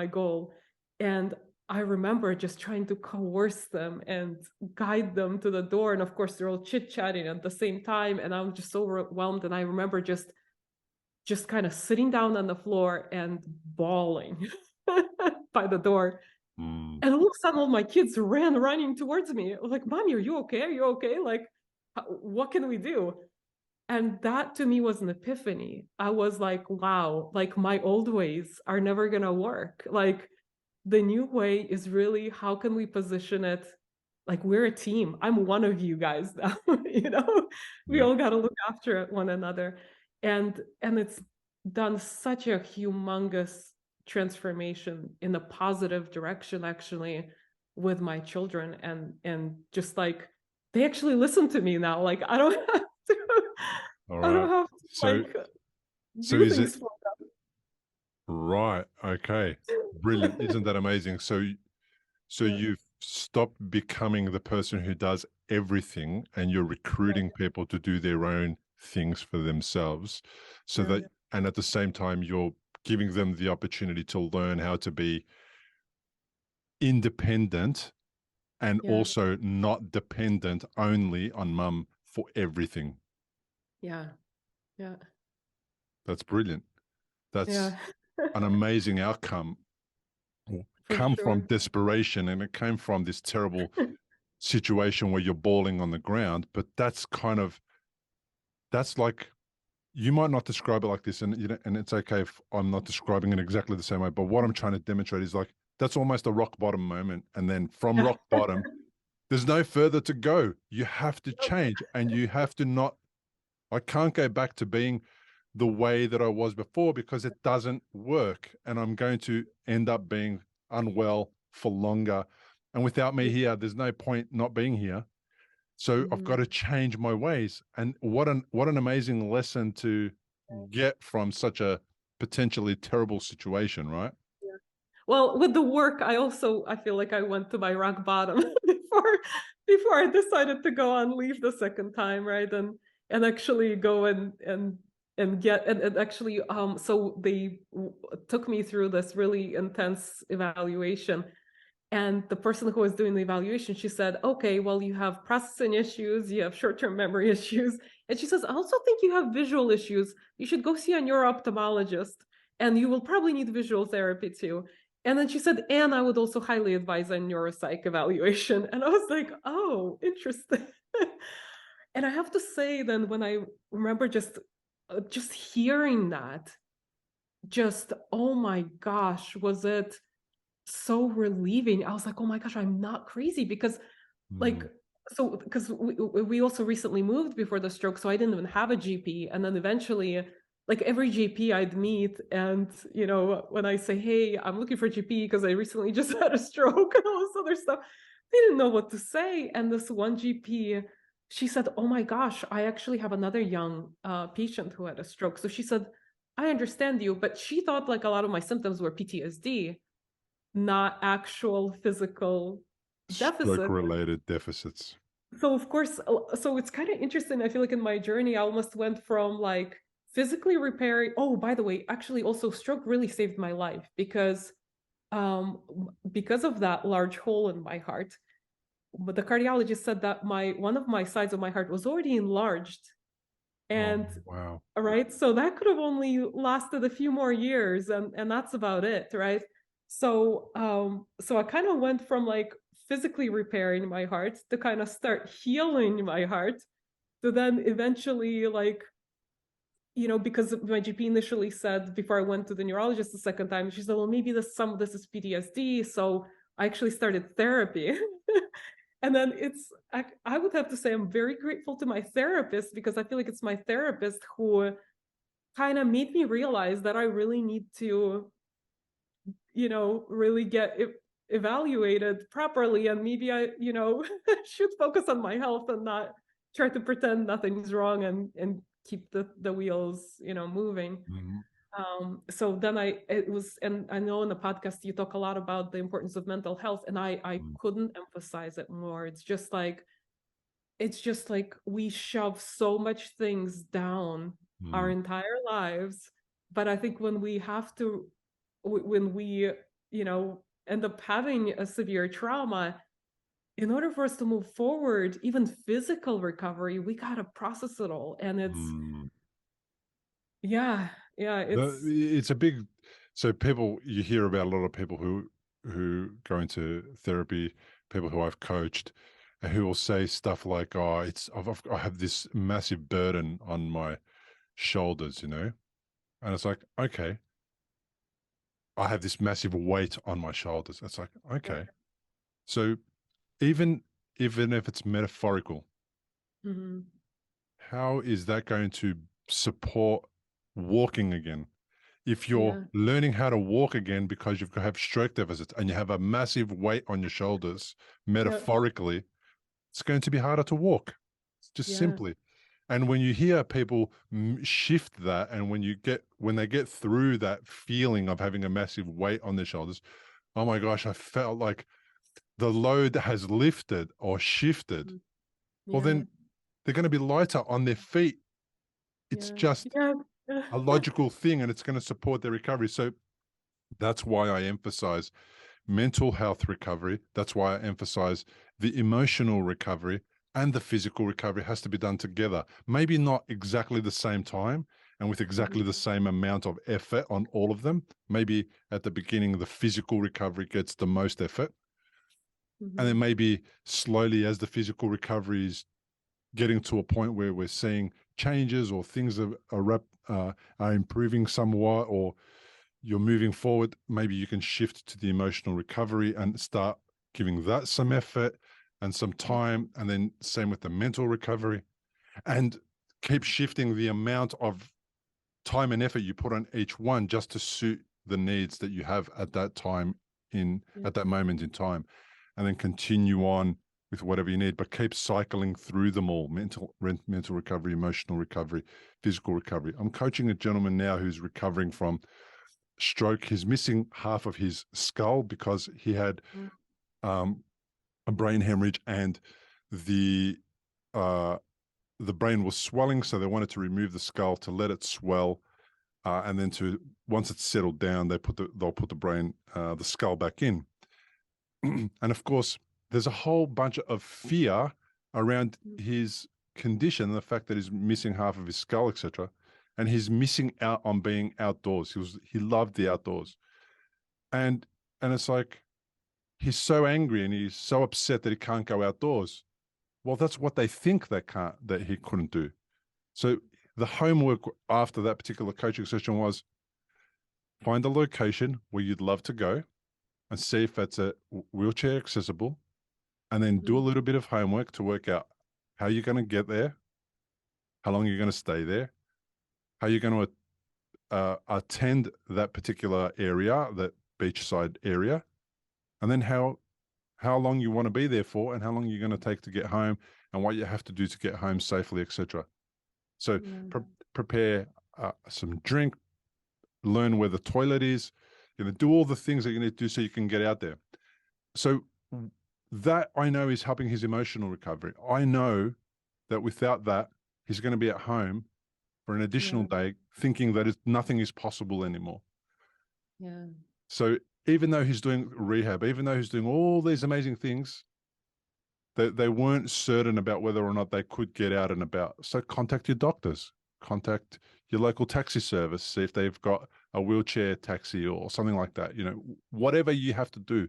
goal. And I remember just trying to coerce them and guide them to the door. And of course, they're all chit-chatting at the same time. And I'm just so overwhelmed. And I remember just kind of sitting down on the floor and bawling by the door Mm. And all of a sudden, all my kids ran running towards me. I was like, Mommy, are you okay? Are you okay? Like, what can we do? And that to me was an epiphany. I was like, wow, like my old ways are never going to work. Like, the new way is really how can we position it like we're a team. I'm one of you guys now, you know. We Yeah. all got to look after one another. And it's done such a humongous transformation in a positive direction actually with my children, and just like they actually listen to me now. Like I don't have to All I don't right. have to So, like so do is it things for right? Okay. Brilliant. Isn't that amazing? So them. you've stopped becoming the person who does everything and you're recruiting people to do their own things for themselves. So Yeah, that, and at the same time, you're giving them the opportunity to learn how to be independent and yeah, also not dependent only on mum for everything. yeah, yeah, That's brilliant. That's yeah, an amazing outcome. for Come from sure. desperation, and it came from this terrible situation where you're bawling on the ground. But that's like, you might not describe it like this, and and it's okay if I'm not describing it exactly the same way. But what I'm trying to demonstrate is like that's almost a rock bottom moment, and then from Yeah. rock bottom, there's no further to go. You have to change, and you have to not. I can't go back to being the way that I was before because it doesn't work, and I'm going to end up being unwell for longer. And without me here, there's no point not being here. So I've got Mhm. to change my ways. And what an amazing lesson to get from such a potentially terrible situation, right? Yeah. Well, with the work, I feel like I went to my rock bottom before I decided to go on leave the second time, right? And actually go and get and actually so they took me through this really intense evaluation. And the person who was doing the evaluation, she said, okay, well, you have processing issues, you have short-term memory issues. And she says, I also think you have visual issues. You should go see a neuro-ophthalmologist, and you will probably need visual therapy too. And then she said, and I would also highly advise a neuropsych evaluation. And I was like, oh, interesting. And I have to say, then when I remember just hearing that, just, oh my gosh, was it so relieving. I was like, oh my gosh, I'm not crazy because like Mm, so because we also recently moved before the stroke, so I didn't even have a GP. And then eventually, like every GP I'd meet, and when I say, hey, I'm looking for a GP because I recently just had a stroke and all this other stuff, they didn't know what to say. And this one GP, she said, oh my gosh, I actually have another young patient who had a stroke. So she said, I understand you, but she thought like a lot of my symptoms were PTSD, not actual physical stroke deficit. related deficits. So of course, so it's kind of interesting. I feel like in my journey, I almost went from like physically repairing. Oh, by the way, actually also stroke really saved my life um because of that large hole in my heart. But the cardiologist said that my one of my sides of my heart was already enlarged. Oh, And wow. right, so that could have only lasted a few more years, and that's about it, right? So I kind of went from like physically repairing my heart to kind of start healing my heart, to then eventually like because my GP initially said before I went to the neurologist the second time, she said, well, maybe some of this is PTSD. So I actually started therapy. And then I would have to say I'm very grateful to my therapist, because I feel like it's my therapist who kind of made me realize that I really need to, really get evaluated properly. And maybe I, should focus on my health and not try to pretend nothing's wrong, and keep the wheels, moving. Mhm. So then and I know in the podcast you talk a lot about the importance of mental health, and I Mm, couldn't emphasize it more. It's just like we shove so much things down our mm, entire lives. But I think when we have to, when we, end up having a severe trauma, in order for us to move forward, even physical recovery, we got to process it all. And mm. yeah, It's a big, so people, you hear about a lot of people who go into therapy, people who I've coached, who will say stuff like, "Oh, I have this massive burden on my shoulders," and it's like, okay, I have this massive weight on my shoulders. It's like, Yeah. okay, so even if it's metaphorical, Hmm. how is that going to support walking again? If you're Yeah. learning how to walk again because you've have stroke deficits and you have a massive weight on your shoulders, Yeah. metaphorically, it's going to be harder to walk. It's just Yeah. simply. And when you hear people shift that, and when they get through that feeling of having a massive weight on their shoulders, oh my gosh, I felt like the load has lifted or shifted. Mhm. Well, Yeah. then they're going to be lighter on their feet. It's Yeah. just Yeah. a logical thing, and it's going to support their recovery. So that's why I emphasize mental health recovery. That's why I emphasize the emotional recovery and the physical recovery has to be done together. Maybe not exactly the same time and with exactly the Mhm. same amount of effort on all of them. Maybe at the beginning, the physical recovery gets the most effort. And then Mhm. maybe slowly, as the physical recovery is getting to a point where we're seeing changes or things are improving somewhat, or you're moving forward, maybe you can shift to the emotional recovery and start giving that some effort and some time. And then same with the mental recovery, and keep shifting the amount of time and effort you put on each one just to suit the needs that you have at that time Yeah. at that moment in time, and then continue on with whatever you need, but keep cycling through them all: mental recovery, emotional recovery, physical recovery. I'm coaching a gentleman now who's recovering from stroke. He's missing half of his skull because he had Mm. um, a brain hemorrhage, and the uh, the brain was swelling, so they wanted to remove the skull to let it swell, and then to once it's settled down, they'll put the brain, the skull back in. And of course, there's a whole bunch of fear around Mm. his condition, the fact that he's missing half of his skull, etc. And he's missing out on being outdoors. He loved the outdoors. And it's like he's so angry and he's so upset that he can't go outdoors. Well, that's what they think that he couldn't do. So the homework after that particular coaching session was find a location where you'd love to go and see if it's a wheelchair accessible, and then do a Mhm. little bit of homework to work out how you're going to get there, how long you're going to stay there, how you're going to attend that particular area, that beachside area, and then how long you want to be there for, and how long you're going to take to get home, and what you have to do to get home safely, etc. So Yeah. prepare some drink, learn where the toilet is, do all the things that you need to do so you can get out there. So that I know is helping his emotional recovery. I know that without that, he's going to be at home for an additional Yeah. day thinking that nothing is possible anymore. Yeah. So even though he's doing rehab, even though he's doing all these amazing things, they weren't certain about whether or not they could get out and about. So contact your doctors, contact your local taxi service, see if they've got a wheelchair taxi or something like that. Whatever you have to do.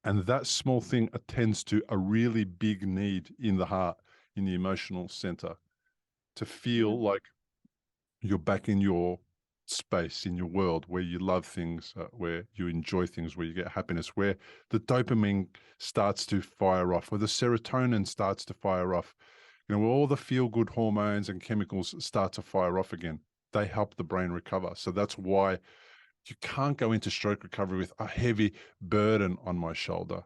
And that small thing attends to a really big need in the heart, in the emotional center, to Yeah. feel like you're back in your space, in your world where you love things, where you enjoy things, where you get happiness, where the dopamine starts to fire off, where the serotonin starts to fire off, where all the feel good hormones and chemicals start to fire off again. They help the brain recover. So that's why you can't go into stroke recovery with a heavy burden on my shoulder.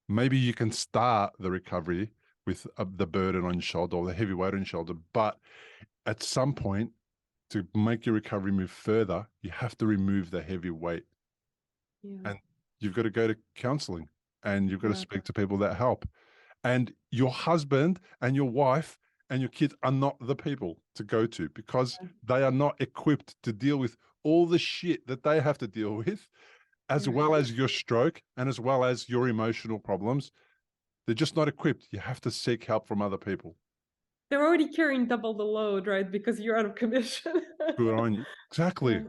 Maybe you can start the recovery with the burden on your shoulder or the heavy weight on your shoulder, but at some point, to make your recovery move further, you have to remove the heavy weight, Yeah. and you've got to go to counseling, and you've got to Yeah. speak to people that help. And your husband and your wife and your kids are not the people to go to, because they are not equipped to deal with all the shit that they have to deal with, as Yeah. well as your stroke and as well as your emotional problems. They're just not equipped. You have to seek help from other people. They're already carrying double the load, right? Because you're out of commission. Good on you. Yeah. Exactly.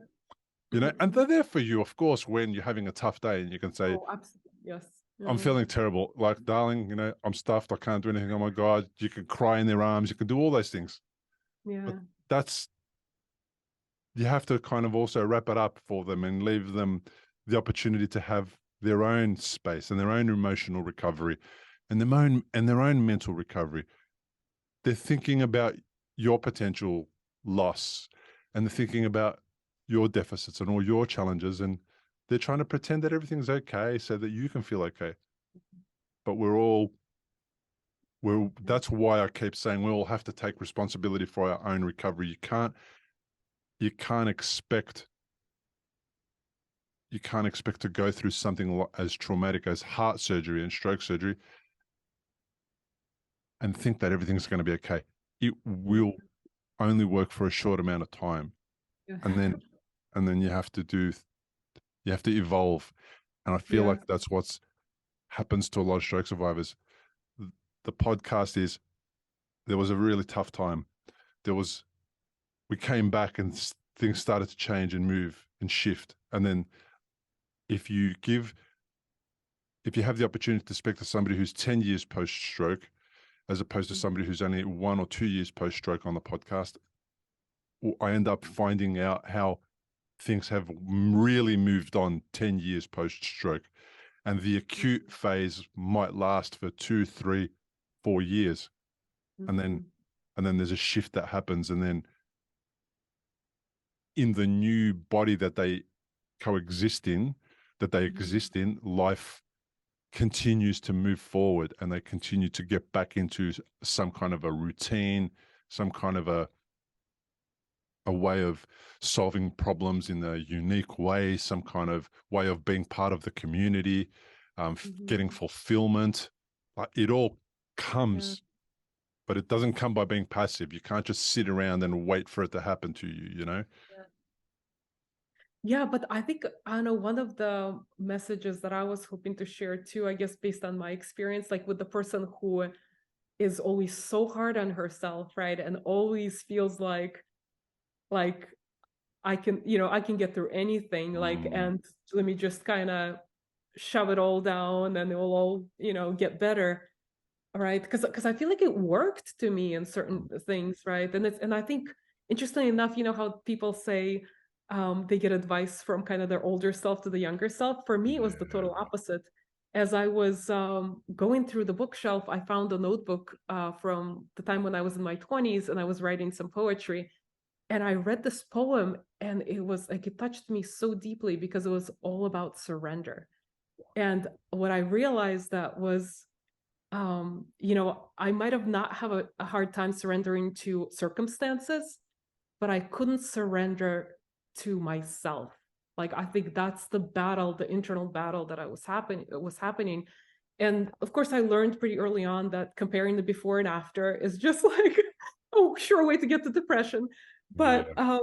and they're there for you, of course, when you're having a tough day and you can say, Oh, absolutely. Yes. I'm feeling terrible. Like, darling, I'm stuffed. I can't do anything. Oh my God. You can cry in their arms. You can do all those things. Yeah. But you have to kind of also wrap it up for them and leave them the opportunity to have their own space and their own emotional recovery and their own mental recovery. They're thinking about your potential loss and they're thinking about your deficits and all your challenges, and they're trying to pretend that everything's okay so that you can feel okay. But that's why I keep saying we all have to take responsibility for our own recovery. You can't expect to go through something as traumatic as heart surgery and stroke surgery and think that everything's going to be okay. It will only work for a short amount of time. Yeah. And then you have to evolve. And I feel like that's what happens to a lot of stroke survivors. The podcast is, there was a really tough time. We came back and things started to change and move and shift. And then if you have the opportunity to speak to somebody who's 10 years post-stroke, as opposed to somebody who's only 1 or 2 years post-stroke on the podcast, I end up finding out how things have really moved on 10 years post-stroke. And the acute phase might last for 2, 3, 4 years. And then there's a shift that happens. And then in the new body that they exist in, life continues to move forward and they continue to get back into some kind of a routine, some kind of a way of solving problems in a unique way, some kind of way of being part of the community, getting fulfillment. Like, it all comes, but it doesn't come by being passive. You can't just sit around and wait for it to happen to you, Yeah, but I think, I know one of the messages that I was hoping to share too, I guess, based on my experience, like with the person who is always so hard on herself, right? And always feels like I can get through anything, and let me just kind of shove it all down and it will all, get better. Right. Because I feel like it worked to me in certain things, right? And I think, interestingly enough, how people say they get advice from kind of their older self to the younger self. For me, it was the total opposite. As I was going through the bookshelf, I found a notebook from the time when I was in my 20s and I was writing some poetry. And I read this poem and it was like, it touched me so deeply because it was all about surrender. And what I realized that was, I might have not have a hard time surrendering to circumstances, but I couldn't surrender to myself. Like, I think that's the battle, the internal battle that was happening. And of course, I learned pretty early on that comparing the before and after is just like a sure way to get to depression. But and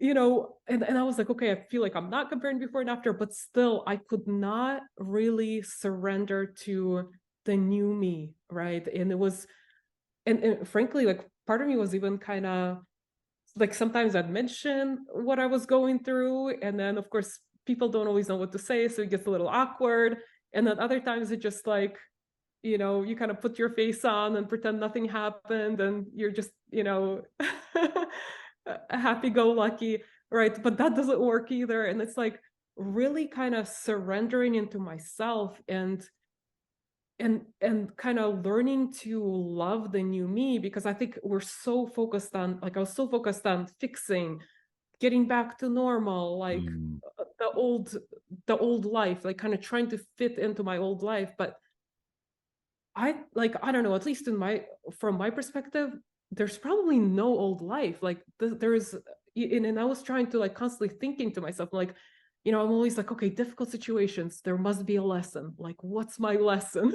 I was like, okay, I feel like I'm not comparing before and after, but still, I could not really surrender to the new me, right? And it was, and frankly, like, part of me was even kind of like, sometimes I'd mention what I was going through, and then of course people don't always know what to say, so it gets a little awkward. And then other times it just like, you kind of put your face on and pretend nothing happened, and you're just, happy-go-lucky, right? But that doesn't work either. And it's like really kind of surrendering into myself and kind of learning to love the new me, because I think we're so focused on, like, I was so focused on fixing, getting back to normal, like the old life, like kind of trying to fit into my old life. But I don't know, at least from my perspective, there's probably no old life. Like there's, and I was trying to like constantly thinking to myself, like, I'm always like, okay, difficult situations, there must be a lesson. Like, what's my lesson?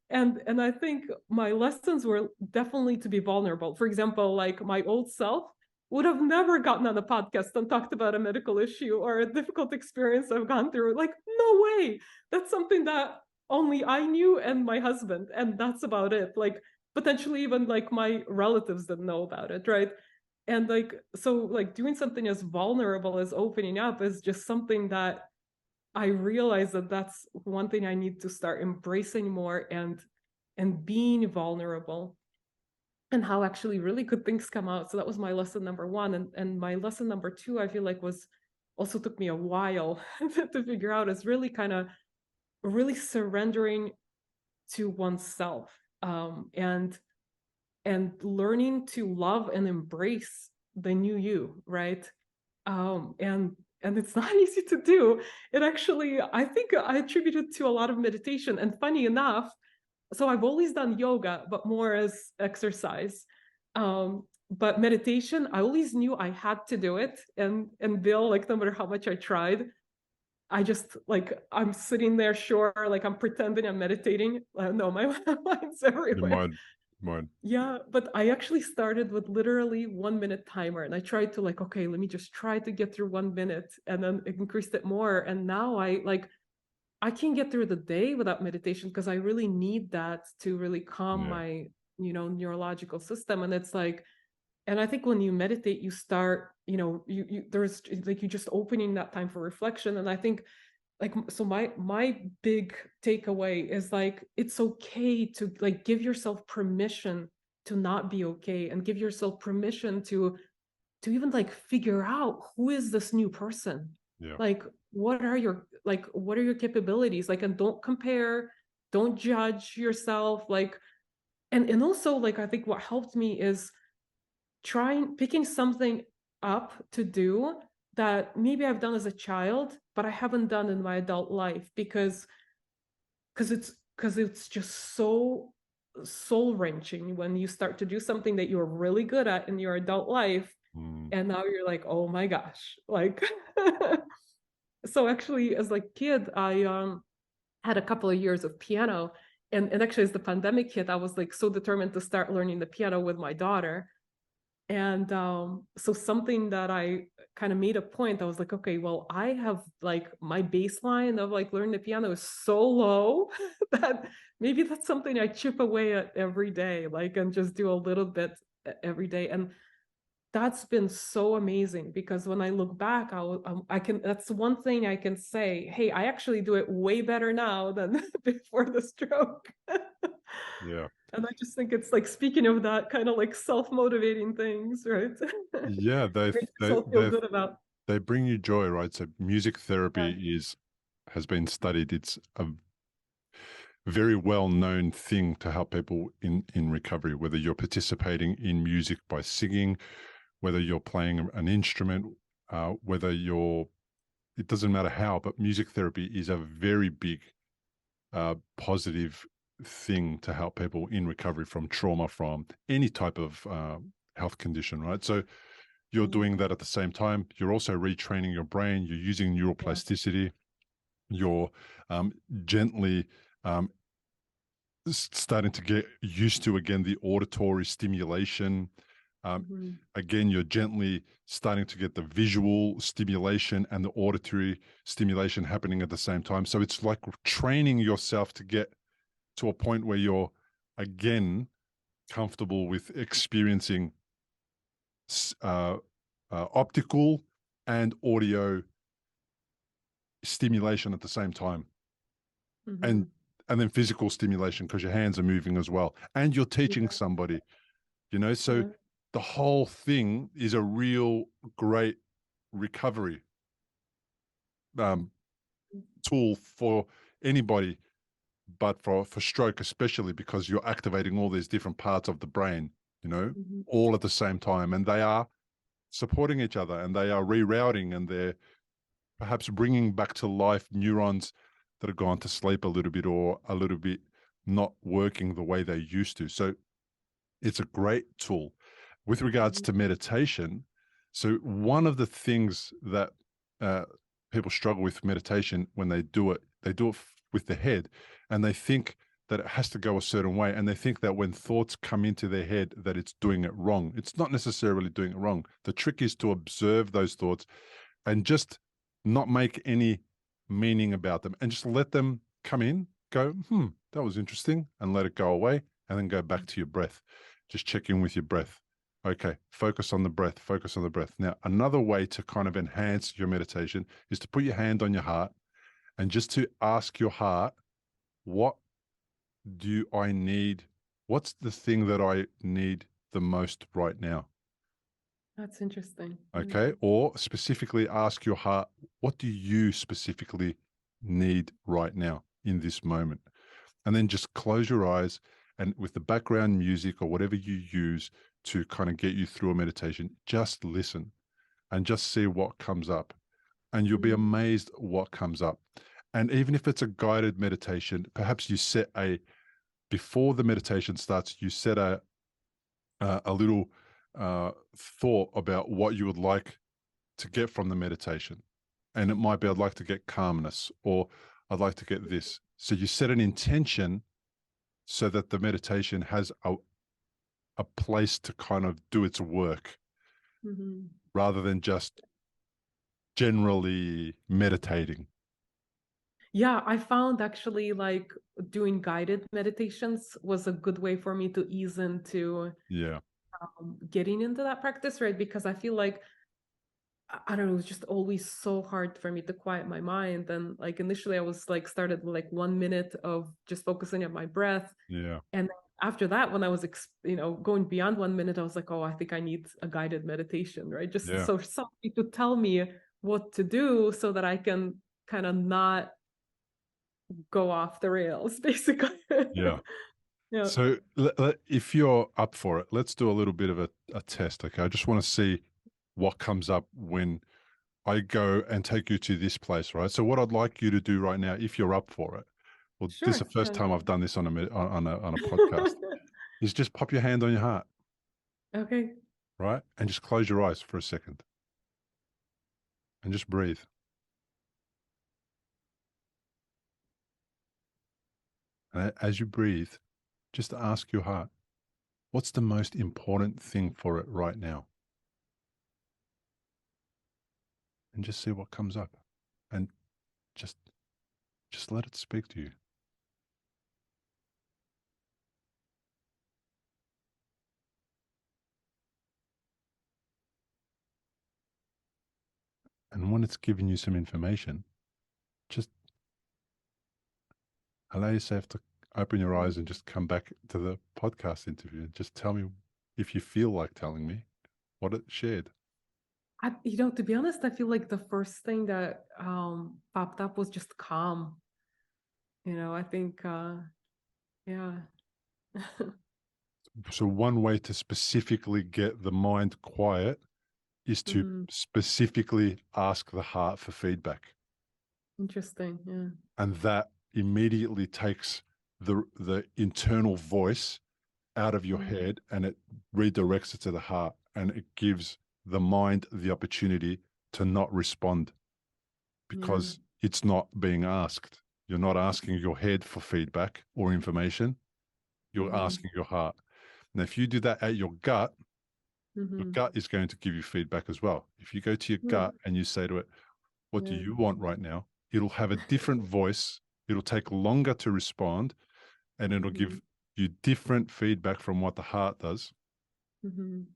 And I think my lessons were definitely to be vulnerable. For example, like, my old self would have never gotten on a podcast and talked about a medical issue or a difficult experience I've gone through. Like, no way. That's something that only I knew and my husband, and that's about it. Like, potentially even like my relatives didn't know about it, right? And like, so like doing something as vulnerable as opening up is just something that I realize that that's one thing I need to start embracing more, and being vulnerable, and how actually really good things come out. So that was my lesson number one. And my lesson number two, I feel like, was also took me a while to figure out, is really kind of really surrendering to oneself, and learning to love and embrace the new you, right? And it's not easy to do. It actually, I think I attribute it to a lot of meditation. And funny enough, so I've always done yoga, but more as exercise. But meditation, I always knew I had to do it. And Bill, like, no matter how much I tried, I just, like, I'm sitting there, sure, like I'm pretending I'm meditating. No, my mind's Your everywhere. mind. Yeah, but I actually started with literally 1 minute timer, and I tried to, like, okay, let me just try to get through 1 minute, and then it increased it more. And now I can't get through the day without meditation, because I really need that to really calm Yeah. my, neurological system. And it's like, and I think when you meditate, you start, there's like, you just opening that time for reflection. And I think, like, so my big takeaway is, like, it's okay to, like, give yourself permission to not be okay, and give yourself permission to even, like, figure out, who is this new person, Yeah. like, what are your capabilities, like, and don't compare, don't judge yourself, like, and also, like, I think what helped me is picking something up to do that maybe I've done as a child, but I haven't done in my adult life, because it's just so soul wrenching when you start to do something that you're really good at in your adult life, Mm. and now you're like, oh my gosh, like. So actually, as like kid, I had a couple of years of piano, and actually, as the pandemic hit, I was like so determined to start learning the piano with my daughter. And so something that I kind of made a point, I was like, okay, well, I have, like, my baseline of, like, learning the piano is so low that maybe that's something I chip away at every day, like, and just do a little bit every day. And that's been so amazing, because when I look back, I can, that's one thing I can say, hey, I actually do it way better now than before the stroke. Yeah. And I just think it's like, speaking of that, kind of like self-motivating things, right? Yeah. Make yourself feel good about. They bring you joy, right? So music Yeah. therapy has been studied. It's a very well known thing to help people in recovery, whether you're participating in music by singing, whether you're playing an instrument, whether you're, it doesn't matter how, but music therapy is a very big positive thing to help people in recovery from trauma, from any type of health condition, right? So you're doing that at the same time. You're also retraining your brain. You're using neuroplasticity. You're gently starting to get used to, again, the auditory stimulation. Mhm. Again, you're gently starting to get the visual stimulation and the auditory stimulation happening at the same time. So it's like training yourself to get to a point where you're, again, comfortable with experiencing optical and audio stimulation at the same time, and Mhm. and then physical stimulation, because your hands are moving as well, and you're teaching Yeah. somebody, so Yeah. the whole thing is a real great recovery um, tool for anybody, but for stroke especially, because you're activating all these different parts of the brain, Mhm. all at the same time, and they are supporting each other, and they are rerouting, and they're perhaps bringing back to life neurons that have gone to sleep a little bit, or a little bit not working the way they used to. So it's a great tool. With regards Mhm. to meditation, so one of the things that uh, people struggle with meditation when they do it with the head, and they think that it has to go a certain way, and they think that when thoughts come into their head that it's doing it wrong. It's not necessarily doing it wrong. The trick is to observe those thoughts and just not make any meaning about them, and just let them come in, go, that was interesting, and let it go away, and then go back to your breath. Just check in with your breath. Okay, focus on the breath, focus on the breath. Now, another way to kind of enhance your meditation is to put your hand on your heart and just to ask your heart, what do I need? What's the thing that I need the most right now? That's interesting. Okay. Or specifically ask your heart, what do you specifically need right now in this moment? And then just close your eyes and with the background music or whatever you use to kind of get you through a meditation, just listen and just see what comes up. And you'll be amazed what comes up. And even if it's a guided meditation, perhaps you set before the meditation starts, you set a little thought about what you would like to get from the meditation. And it might be, I'd like to get calmness, or I'd like to get this. So you set an intention so that the meditation has a place to kind of do its work rather than just generally meditating. Yeah, I found actually like doing guided meditations was a good way for me to ease into Yeah. getting into that practice, right? Because I feel like, I don't know, it was just always so hard for me to quiet my mind. And like initially I was like started with like 1 minute of just focusing on my breath. Yeah. And then after that, when I was, going beyond 1 minute, I was like, oh, I think I need a guided meditation, right? Just Yeah. so somebody to tell me what to do so that I can kind of not go off the rails, basically. Yeah. Yeah. So if you're up for it, let's do a little bit of a test. Okay. I just want to see what comes up when I go and take you to this place, right? So what I'd like you to do right now, if you're up for it, well, this is Sure. the first Yeah. time I've done this on a podcast, is just pop your hand on your heart, Okay. right? And just close your eyes for a second and just breathe. And as you breathe, just ask your heart, what's the most important thing for it right now? And just see what comes up and just let it speak to you. And when it's giving you some information, just allow yourself to open your eyes and just come back to the podcast interview and just tell me, if you feel like telling me, what it shared. To be honest, I feel like the first thing that popped up was just calm. I think, yeah. So one way to specifically get the mind quiet is to specifically ask the heart for feedback. Interesting. Yeah. And that immediately takes the internal voice out of your head and it redirects it to the heart, and it gives the mind the opportunity to not respond because it's not being asked. You're not asking your head for feedback or information. You're asking your heart. Now, if you do that at your gut is going to give you feedback as well. If you go to your gut and you say to it, what do you want right now? It'll have a different voice. It'll take longer to respond, and it'll give you different feedback from what the heart does. And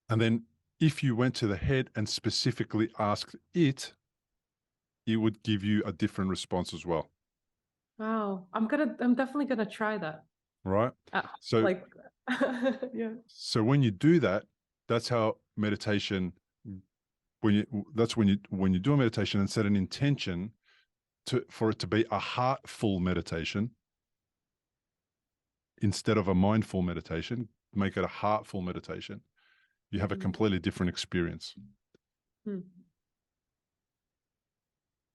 then if you went to the head and specifically asked it, it would give you a different response as well. Wow. I'm definitely gonna try that. Right. So like, yeah. So when you do that, that's how meditation, when you do a meditation and set an intention for it to be a heartful meditation instead of a mindful meditation, make it a heartful meditation. You have a completely different experience.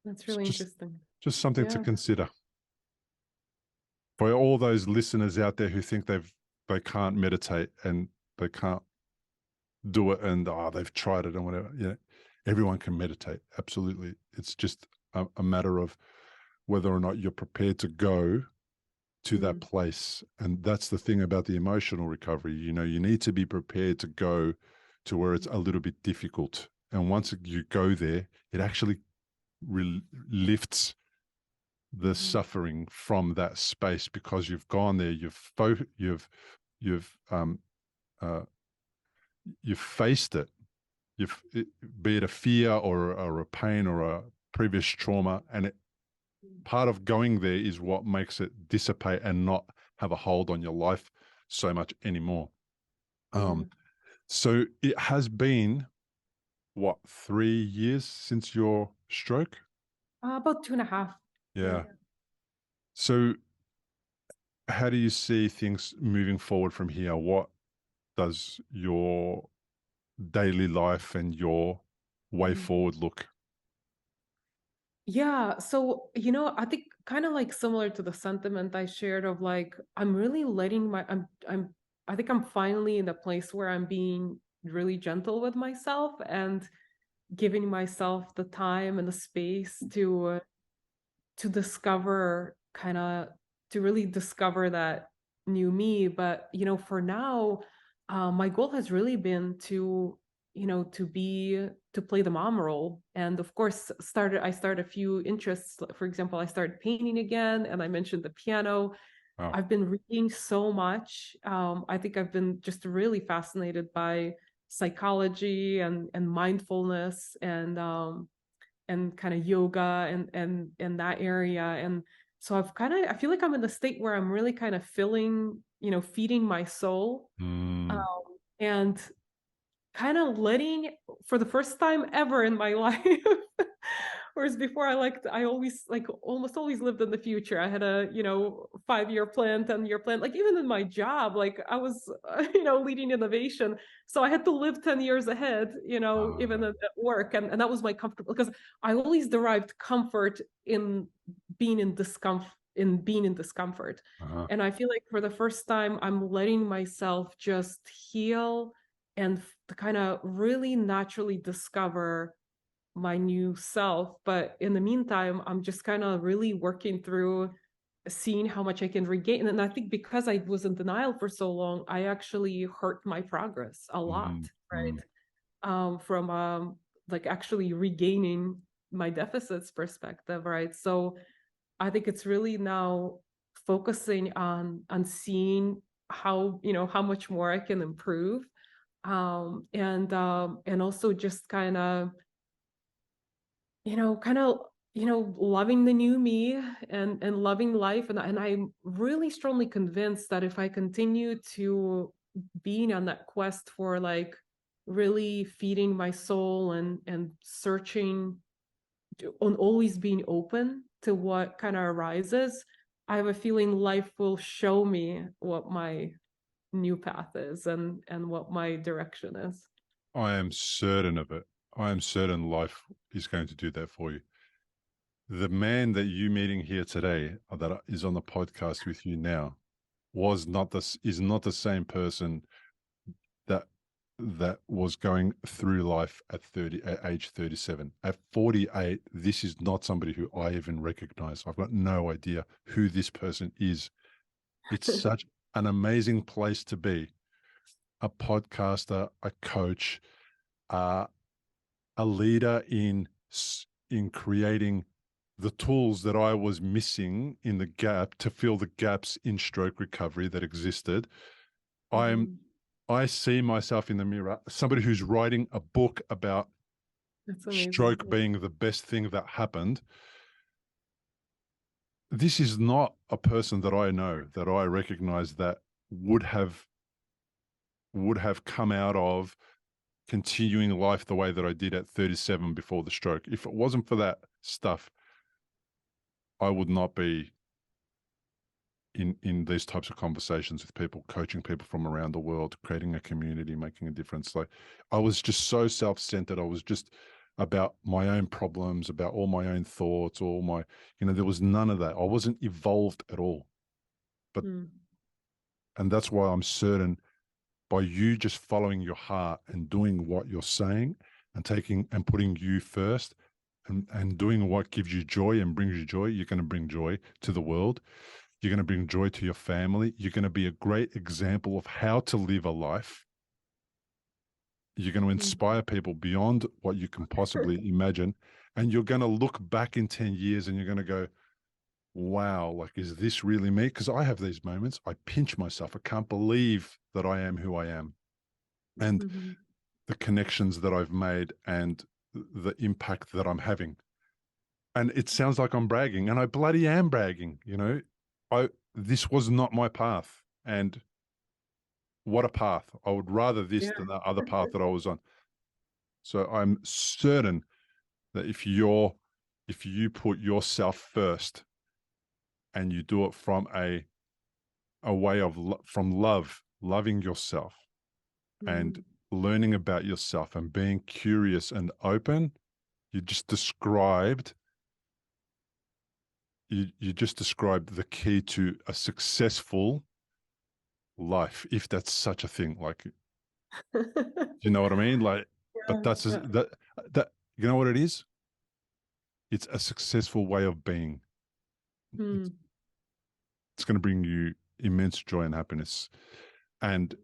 That's really interesting. Just something to consider. For all those listeners out there who think they can't meditate and they can't do it and they've tried it and whatever, everyone can meditate. Absolutely. It's just a matter of whether or not you're prepared to go to that place. And that's the thing about the emotional recovery. You need to be prepared to go to where it's a little bit difficult. And once you go there, it actually lifts the suffering from that space because you've gone there, you've you've faced it. Be it a fear or a pain or a previous trauma, and part of going there is what makes it dissipate and not have a hold on your life so much anymore. Yeah. So it has been, what, 3 years since your stroke? About 2.5. Yeah. Yeah. So how do you see things moving forward from here? What does your daily life and your way Mm. forward look? Yeah, so I think kind of like similar to the sentiment I shared of like I'm really letting my I think I'm finally in the place where I'm being really gentle with myself and giving myself the time and the space to discover kind of to really discover that new me. But for now, my goal has really been to to play the mom role. And of course, I started a few interests. For example, I started painting again, and I mentioned the piano. Oh, I've been reading so much. I think I've been just really fascinated by psychology and mindfulness and kind of yoga and that area. And so I feel like I'm in the state where I'm really kind of feeding my soul, um, mm, and kind of letting, for the first time ever in my life. Whereas before I always like almost always lived in the future. I had a 5-year plan, 10-year plan. Like even in my job, like I was leading innovation, so I had to live 10 years ahead, even uh, at work. And that was my comfortable, because I always derived comfort in being in discomfort. uh-huh. And I feel like for the first time I'm letting myself just heal and to kind of really naturally discover my new self. But in the meantime, I'm just kind of really working through seeing how much I can regain. And I think because I was in denial for so long, I actually hurt my progress a lot, Mm, mm. right? From like actually regaining my deficits perspective, right? So I think it's really now focusing on seeing how much more I can improve, and also just loving the new me and loving life. And I'm really strongly convinced that if I continue to being on that quest for like really feeding my soul and searching on always being open to what kind of arises, I have a feeling life will show me what my new path is and what my direction is. I am certain of it. I am certain life is going to do that for you. The man that you meeting here today, that is on the podcast with you now, is not the same person that was going through life at age 37. At 48, this is not somebody who I even recognize. I've got no idea who this person is. It's such an amazing place to be. A podcaster, a coach, uh, a leader in creating the tools that I was missing in the gap to fill the gaps in stroke recovery that existed. I'm Mhm. I see myself in the mirror, somebody who's writing a book about That's amazing. stroke being the best thing that happened. This is not a person that I know, that I recognize, that would have come out of continuing life the way that I did at 37 before the stroke. If it wasn't for that stuff, I would not be in these types of conversations with people, coaching people from around the world, creating a community, making a difference. Like, I was just so self-centered. I was just about my own problems, about all my own thoughts, all my, there was none of that. I wasn't evolved at all. But, Mm. and that's why I'm certain, by you just following your heart and doing what you're saying and taking and putting you first, and doing what gives you joy and brings you joy, you're going to bring joy to the world. You're going to bring joy to your family. You're going to be a great example of how to live a life. You're going to Mm. inspire people beyond what you can possibly imagine. And you're going to look back in 10 years and you're going to go, wow, like, is this really me? Because I have these moments. I pinch myself. I can't believe that I am who I am. and Mm-hmm. the connections that I've made and the impact that I'm having. And it sounds like I'm bragging, and I bloody am bragging. This was not my path, and what a path. I would rather this Yeah. than the other path that I was on. So I'm certain that if you put yourself first and you do it from a way of from loving yourself and Mm-hmm. learning about yourself and being curious and open, you just described you just described the key to a successful life, if that's such a thing. Like, you know what I mean? Like, but Yeah, that's yeah. that you know what it is? It's a successful way of being. It's, Mm. it's going to bring you immense joy and happiness, and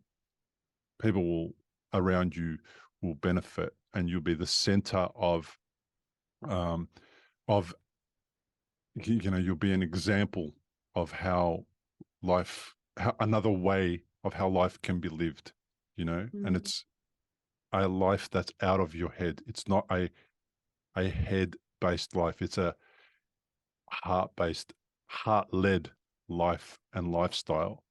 people around you will benefit, and you'll be the center um, of you'll be an example of another way of how life can be lived, and Mm. it's a life that's out of your head. It's not a head based life. It's a heart based, heart led life and lifestyle.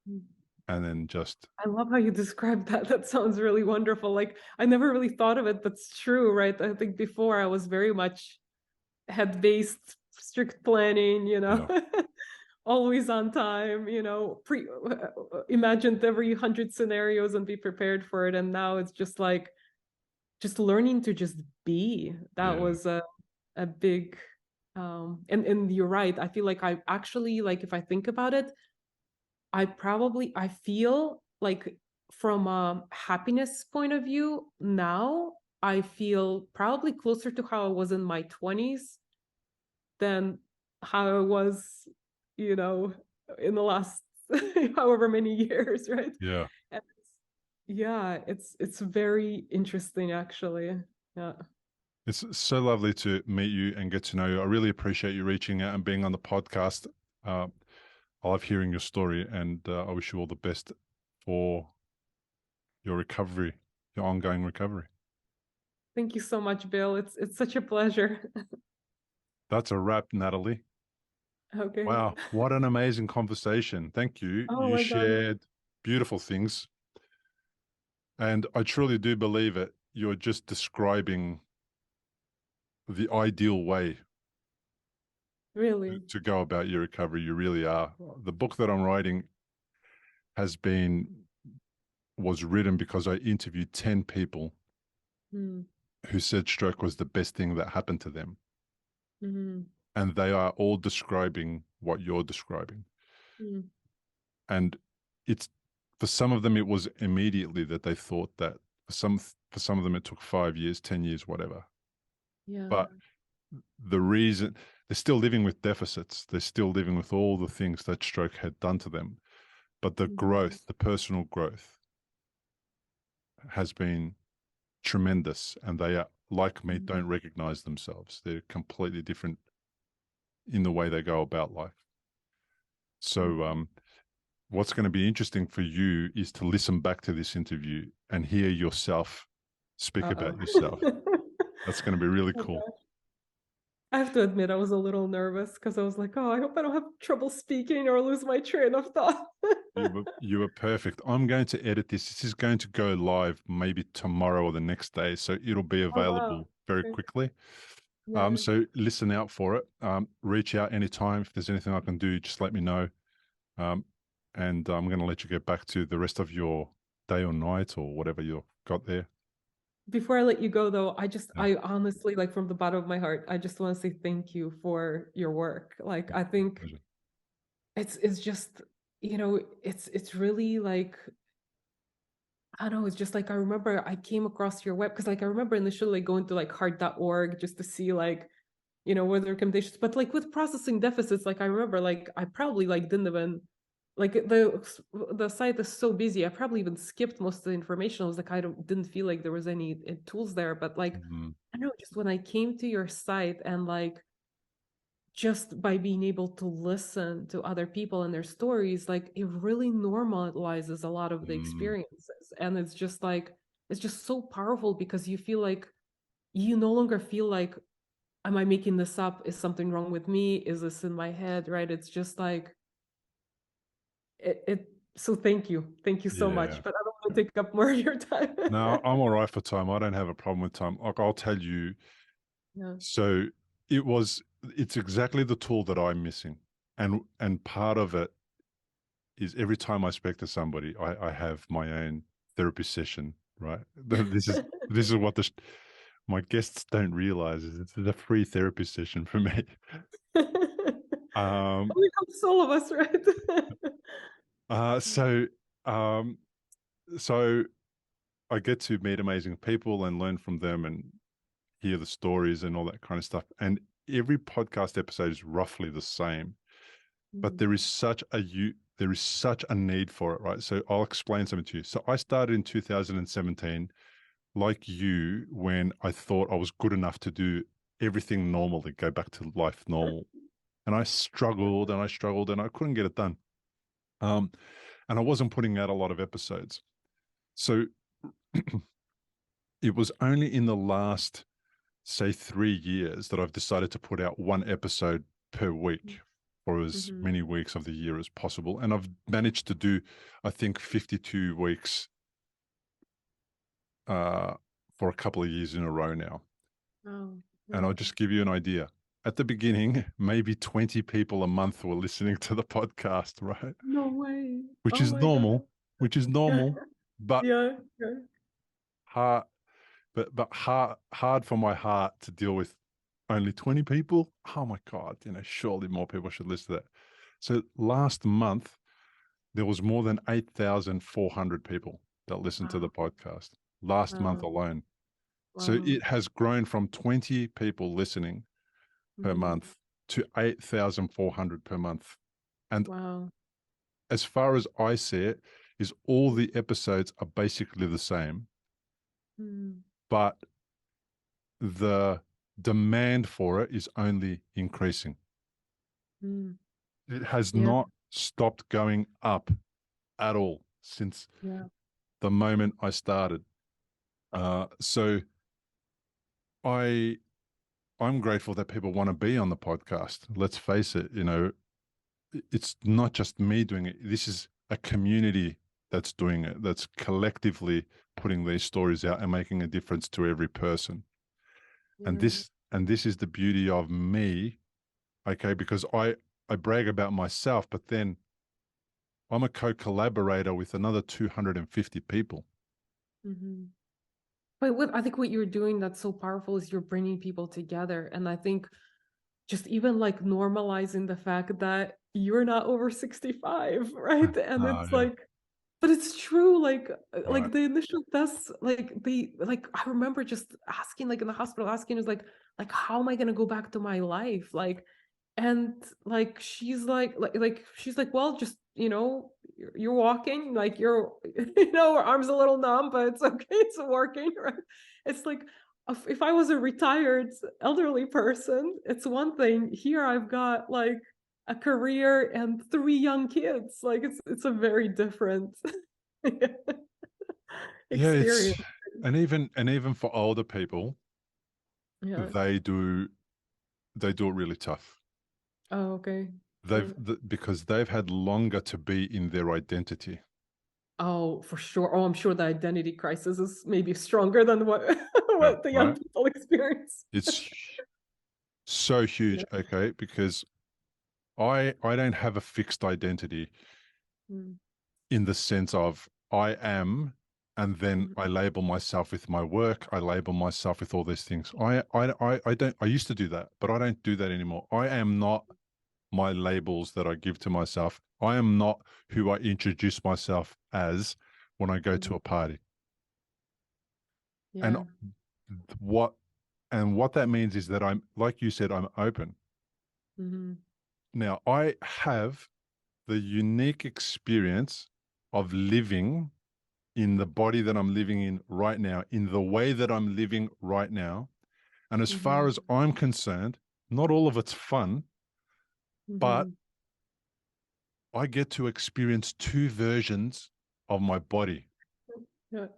Mm. And then just, I love how you described that. That sounds really wonderful. Like I never really thought of it, but it's true, right? I think before I was very much head-based, strict planning, yeah, always on time, imagined every 100 scenarios and be prepared for it. And now it's just like just learning to just be. That yeah, was a big and you're right. I feel like I actually like if I think about it, I feel like from a happiness point of view now, I feel probably closer to how I was in my 20s than how I was, you know, in the last however many years, right? yeah. And yeah, it's very interesting actually. Yeah. It's so lovely to meet you and get to know you. I really appreciate you reaching out and being on the podcast. Uh, I love hearing your story, and I wish you all the best for your recovery, your ongoing recovery. Thank you so much, Bill. It's such a pleasure. That's a wrap, Natalie. Okay. Wow, what an amazing conversation. Thank you. Oh You my God. shared beautiful things, and I truly do believe it. You're just describing the ideal way Really. to go about your recovery. You really are. The book that I'm writing has been was written because I interviewed 10 people Mm, who said stroke was the best thing that happened to them. mm, And they are all describing what you're describing. mm. And it's for some of them, it was immediately that they thought that. For some of them, it took 5 years, 10 years, whatever. Yeah. But the reason they're still living with deficits, they're still living with all the things that stroke had done to them. But the Mhm, growth, the personal growth has been tremendous. And they are, like me, mhm, don't recognize themselves. They're completely different in the way they go about life. So, mhm. what's going to be interesting for you is to listen back to this interview and hear yourself speak Uh-oh. about yourself. That's going to be really cool. Okay. I have to admit, I was a little nervous because I was like, oh, I hope I don't have trouble speaking or lose my train of thought. You were perfect. I'm going to edit this. This is going to go live maybe tomorrow or the next day, so it'll be Oh, wow. available very Okay. quickly. Yeah. So listen out for it. Reach out anytime if there's anything I can do. Just let me know. Um, and I'm going to let you get back to the rest of your day or night or whatever you've got there. Before I let you go, though, Yeah, I honestly, like from the bottom of my heart, I just want to say thank you for your work. Like, I think pleasure. it's just, it's really like I don't know, it's just like I remember I came across your web because like I remember initially like, going to like heart.org just to see like, what are the recommendations. But like with processing deficits, like I remember like I probably like didn't even like the site is so busy. I probably even skipped most of the information. I was like, didn't feel like there was any tools there. But like Mhm. I don't know, just when I came to your site and like just by being able to listen to other people and their stories, like it really normalizes a lot of the Mm, experiences. And it's just like, it's just so powerful because you feel like you no longer feel like, am I making this up? Is something wrong with me? Is this in my head? Right? It's just like it so thank you. Thank you so yeah. much. But I don't want to take up more of your time. No, I'm all right for time. I don't have a problem with time. Like, I'll tell you. Yeah. So it's exactly the tool that I'm missing. And part of it is every time I speak to somebody, I have my own therapy session, right? This is what my guests don't realize is it's a free therapy session for me. Um, Only helps all of us, right? uh, so, um, so I get to meet amazing people and learn from them and hear the stories and all that kind of stuff. And every podcast episode is roughly the same, but Mhm. there is such a need for it, right? So I'll explain something to you. So I started in 2017, like you, when I thought I was good enough to do everything normally, go back to life normal. And I struggled and I struggled and I couldn't get it done. Um, and I wasn't putting out a lot of episodes. So it was only in the last, say, 3 years that I've decided to put out one episode per week for as Mhm. many weeks of the year as possible. And I've managed to do, I think, 52 weeks for a couple of years in a row now. Oh, And I'll yeah. just give you an idea. At the beginning, maybe 20 people a month were listening to the podcast, right? No way. Which Oh is my God. normal, which is normal, but Yeah. Yeah. hard, hard for my heart to deal with only 20 people. Oh my God, surely more people should listen to that. So last month, there was more than 8,400 people that listened to the Wow. podcast last month Wow. alone. So Wow. it has grown from 20 people listening per Mhm. month to 8,400 per month. And Wow. as far as I see it, is all the episodes are basically the same, Mm. but the demand for it is only increasing. Mm. It has Yeah. not stopped going up at all since Yeah. the moment I started. So I I'm grateful that people want to be on the podcast. Let's face it, it's not just me doing it. This is a community that's doing it, that's collectively putting these stories out and making a difference to every person. And Yeah. this is the beauty of me, okay? Because I brag about myself, but then I'm a co-collaborator with another 250 people. Mhm. But what I think what you're doing that's so powerful is you're bringing people together. And I think just even like normalizing the fact that you're not over 65, right? And Ah, it's yeah, like, but it's true, right. like the initial tests, like I remember just asking, like in the hospital, asking is like how am I gonna go back to my life? Like, and like she's she's like, well, just you're walking, like you're her arm's a little numb, but it's okay, it's working, right? It's like if I was a retired elderly person, it's one thing. Here I've got like a career and three young kids. Like it's a very different Yeah, it's experience. and even for older people, Yeah. they do it really tough. Oh, okay. Yeah. Because they've had longer to be in their identity. Oh, for sure. Oh, I'm sure the identity crisis is maybe stronger than what Yeah, what the young right. people experience. It's so huge, Yeah. okay, because I don't have a fixed identity Mm, in the sense of I am, and then mhm, I label myself with my work. I label myself with all these things. I don't. I used to do that, but I don't do that anymore. I am not my labels that I give to myself. I am not who I introduce myself as when I go to mhm. a party. And Yeah. what what that means is that I'm, like you said, I'm open. Mhm, Now I have the unique experience of living in the body that I'm living in right now, in the way that I'm living right now. And as far mhm, as I'm concerned, not all of it's fun. but Mhm. I get to experience two versions of my body. Yeah.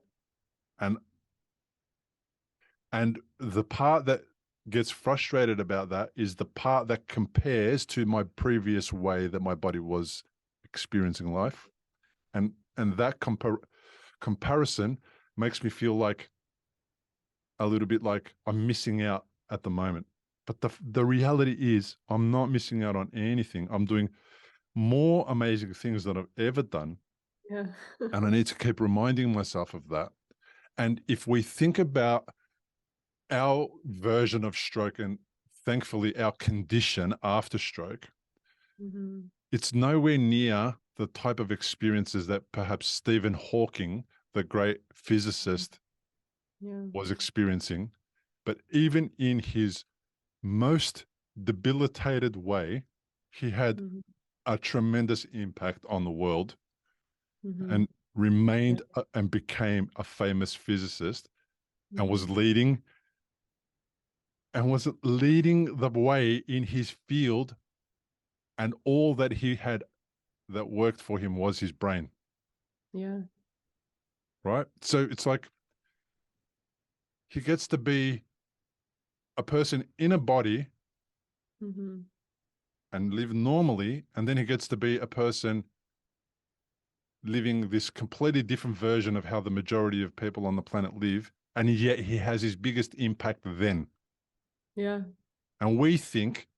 And the part that gets frustrated about that is the part that compares to my previous way that my body was experiencing life. And that comparison makes me feel like a little bit like I'm missing out at the moment. But the reality is I'm not missing out on anything. I'm doing more amazing things than I've ever done. Yeah. And I need to keep reminding myself of that. And if we think about our version of stroke and thankfully our condition after stroke, Mhm. it's nowhere near the type of experiences that perhaps Stephen Hawking, the great physicist, Yeah. was experiencing. But even in his most debilitated way, he had Mhm. a tremendous impact on the world Mhm. and remained and became a famous physicist and Mhm. was leading the way in his field, and all that he had that worked for him was his brain, Yeah. right? So it's like he gets to be a person in a body Mhm. and live normally, and then he gets to be a person living this completely different version of how the majority of people on the planet live, and yet he has his biggest impact then. Yeah. And we think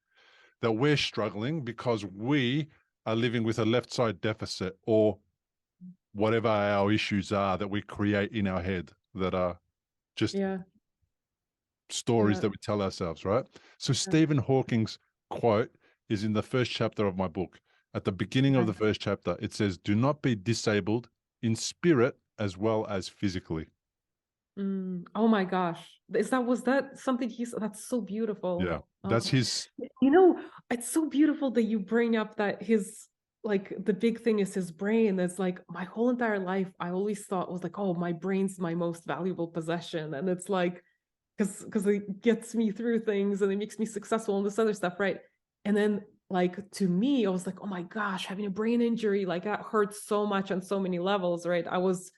that we're struggling because we are living with a left side deficit or whatever our issues are that we create in our head that are just Yeah. stories Yeah. that we tell ourselves, right? So Yeah. Stephen Hawking's quote is in the first chapter of my book. At the beginning of Okay. the first chapter, it says, "Do not be disabled in spirit as well as physically." Oh my gosh. Was that something that's so Yeah, beautiful. that's his. You know, it's so beautiful that you bring up that his like the big thing is his brain. That's like my whole entire life I always thought was like, oh, my brain's my most valuable possession. And it's like because it gets me through things and it makes me successful and this other stuff, right? And then like to me, I was like, oh my gosh, having a brain injury, like that hurts so much on so many levels, right? I was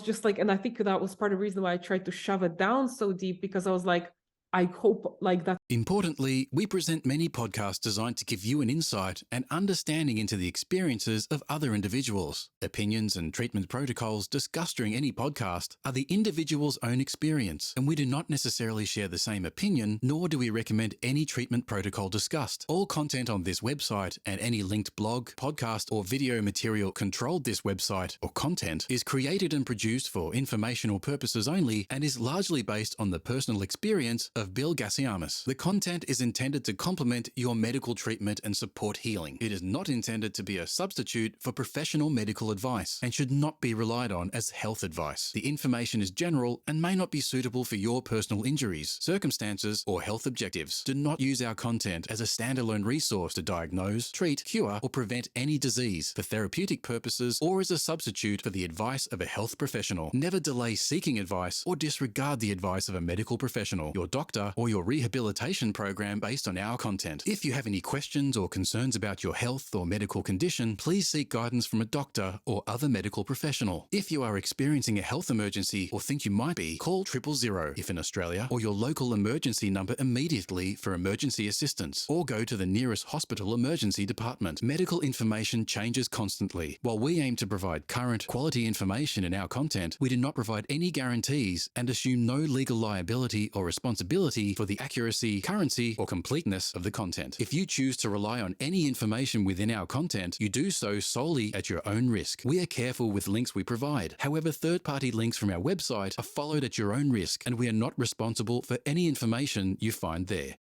just like, and I think that was part of the reason why I tried to shove it down so deep because I was like, I hope like that. Importantly, we present many podcasts designed to give you an insight and understanding into the experiences of other individuals. Opinions and treatment protocols discussed during any podcast are the individual's own experience, and we do not necessarily share the same opinion, nor do we recommend any treatment protocol discussed. All content on this website and any linked blog, podcast, or video material controlled this website or content is created and produced for informational purposes only and is largely based on the personal experience of Bill Gassiamis. The content is intended to complement your medical treatment and support healing. It is not intended to be a substitute for professional medical advice and should not be relied on as health advice. The information is general and may not be suitable for your personal injuries, circumstances, or health objectives. Do not use our content as a standalone resource to diagnose, treat, cure, or prevent any disease for therapeutic purposes or as a substitute for the advice of a health professional. Never delay seeking advice or disregard the advice of a medical professional, your doctor, or your rehabilitation program based on our content. If you have any questions or concerns about your health or medical condition, please seek guidance from a doctor or other medical professional. If you are experiencing a health emergency or think you might be, call 000 if in Australia, or your local emergency number immediately for emergency assistance, or go to the nearest hospital emergency department. Medical information changes constantly. While we aim to provide current, quality information in our content, we do not provide any guarantees and assume no legal liability or responsibility for the accuracy, currency, or completeness of the content. If you choose to rely on any information within our content, you do so solely at your own risk. We are careful with links we provide. However, third-party links from our website are followed at your own risk, and we are not responsible for any information you find there.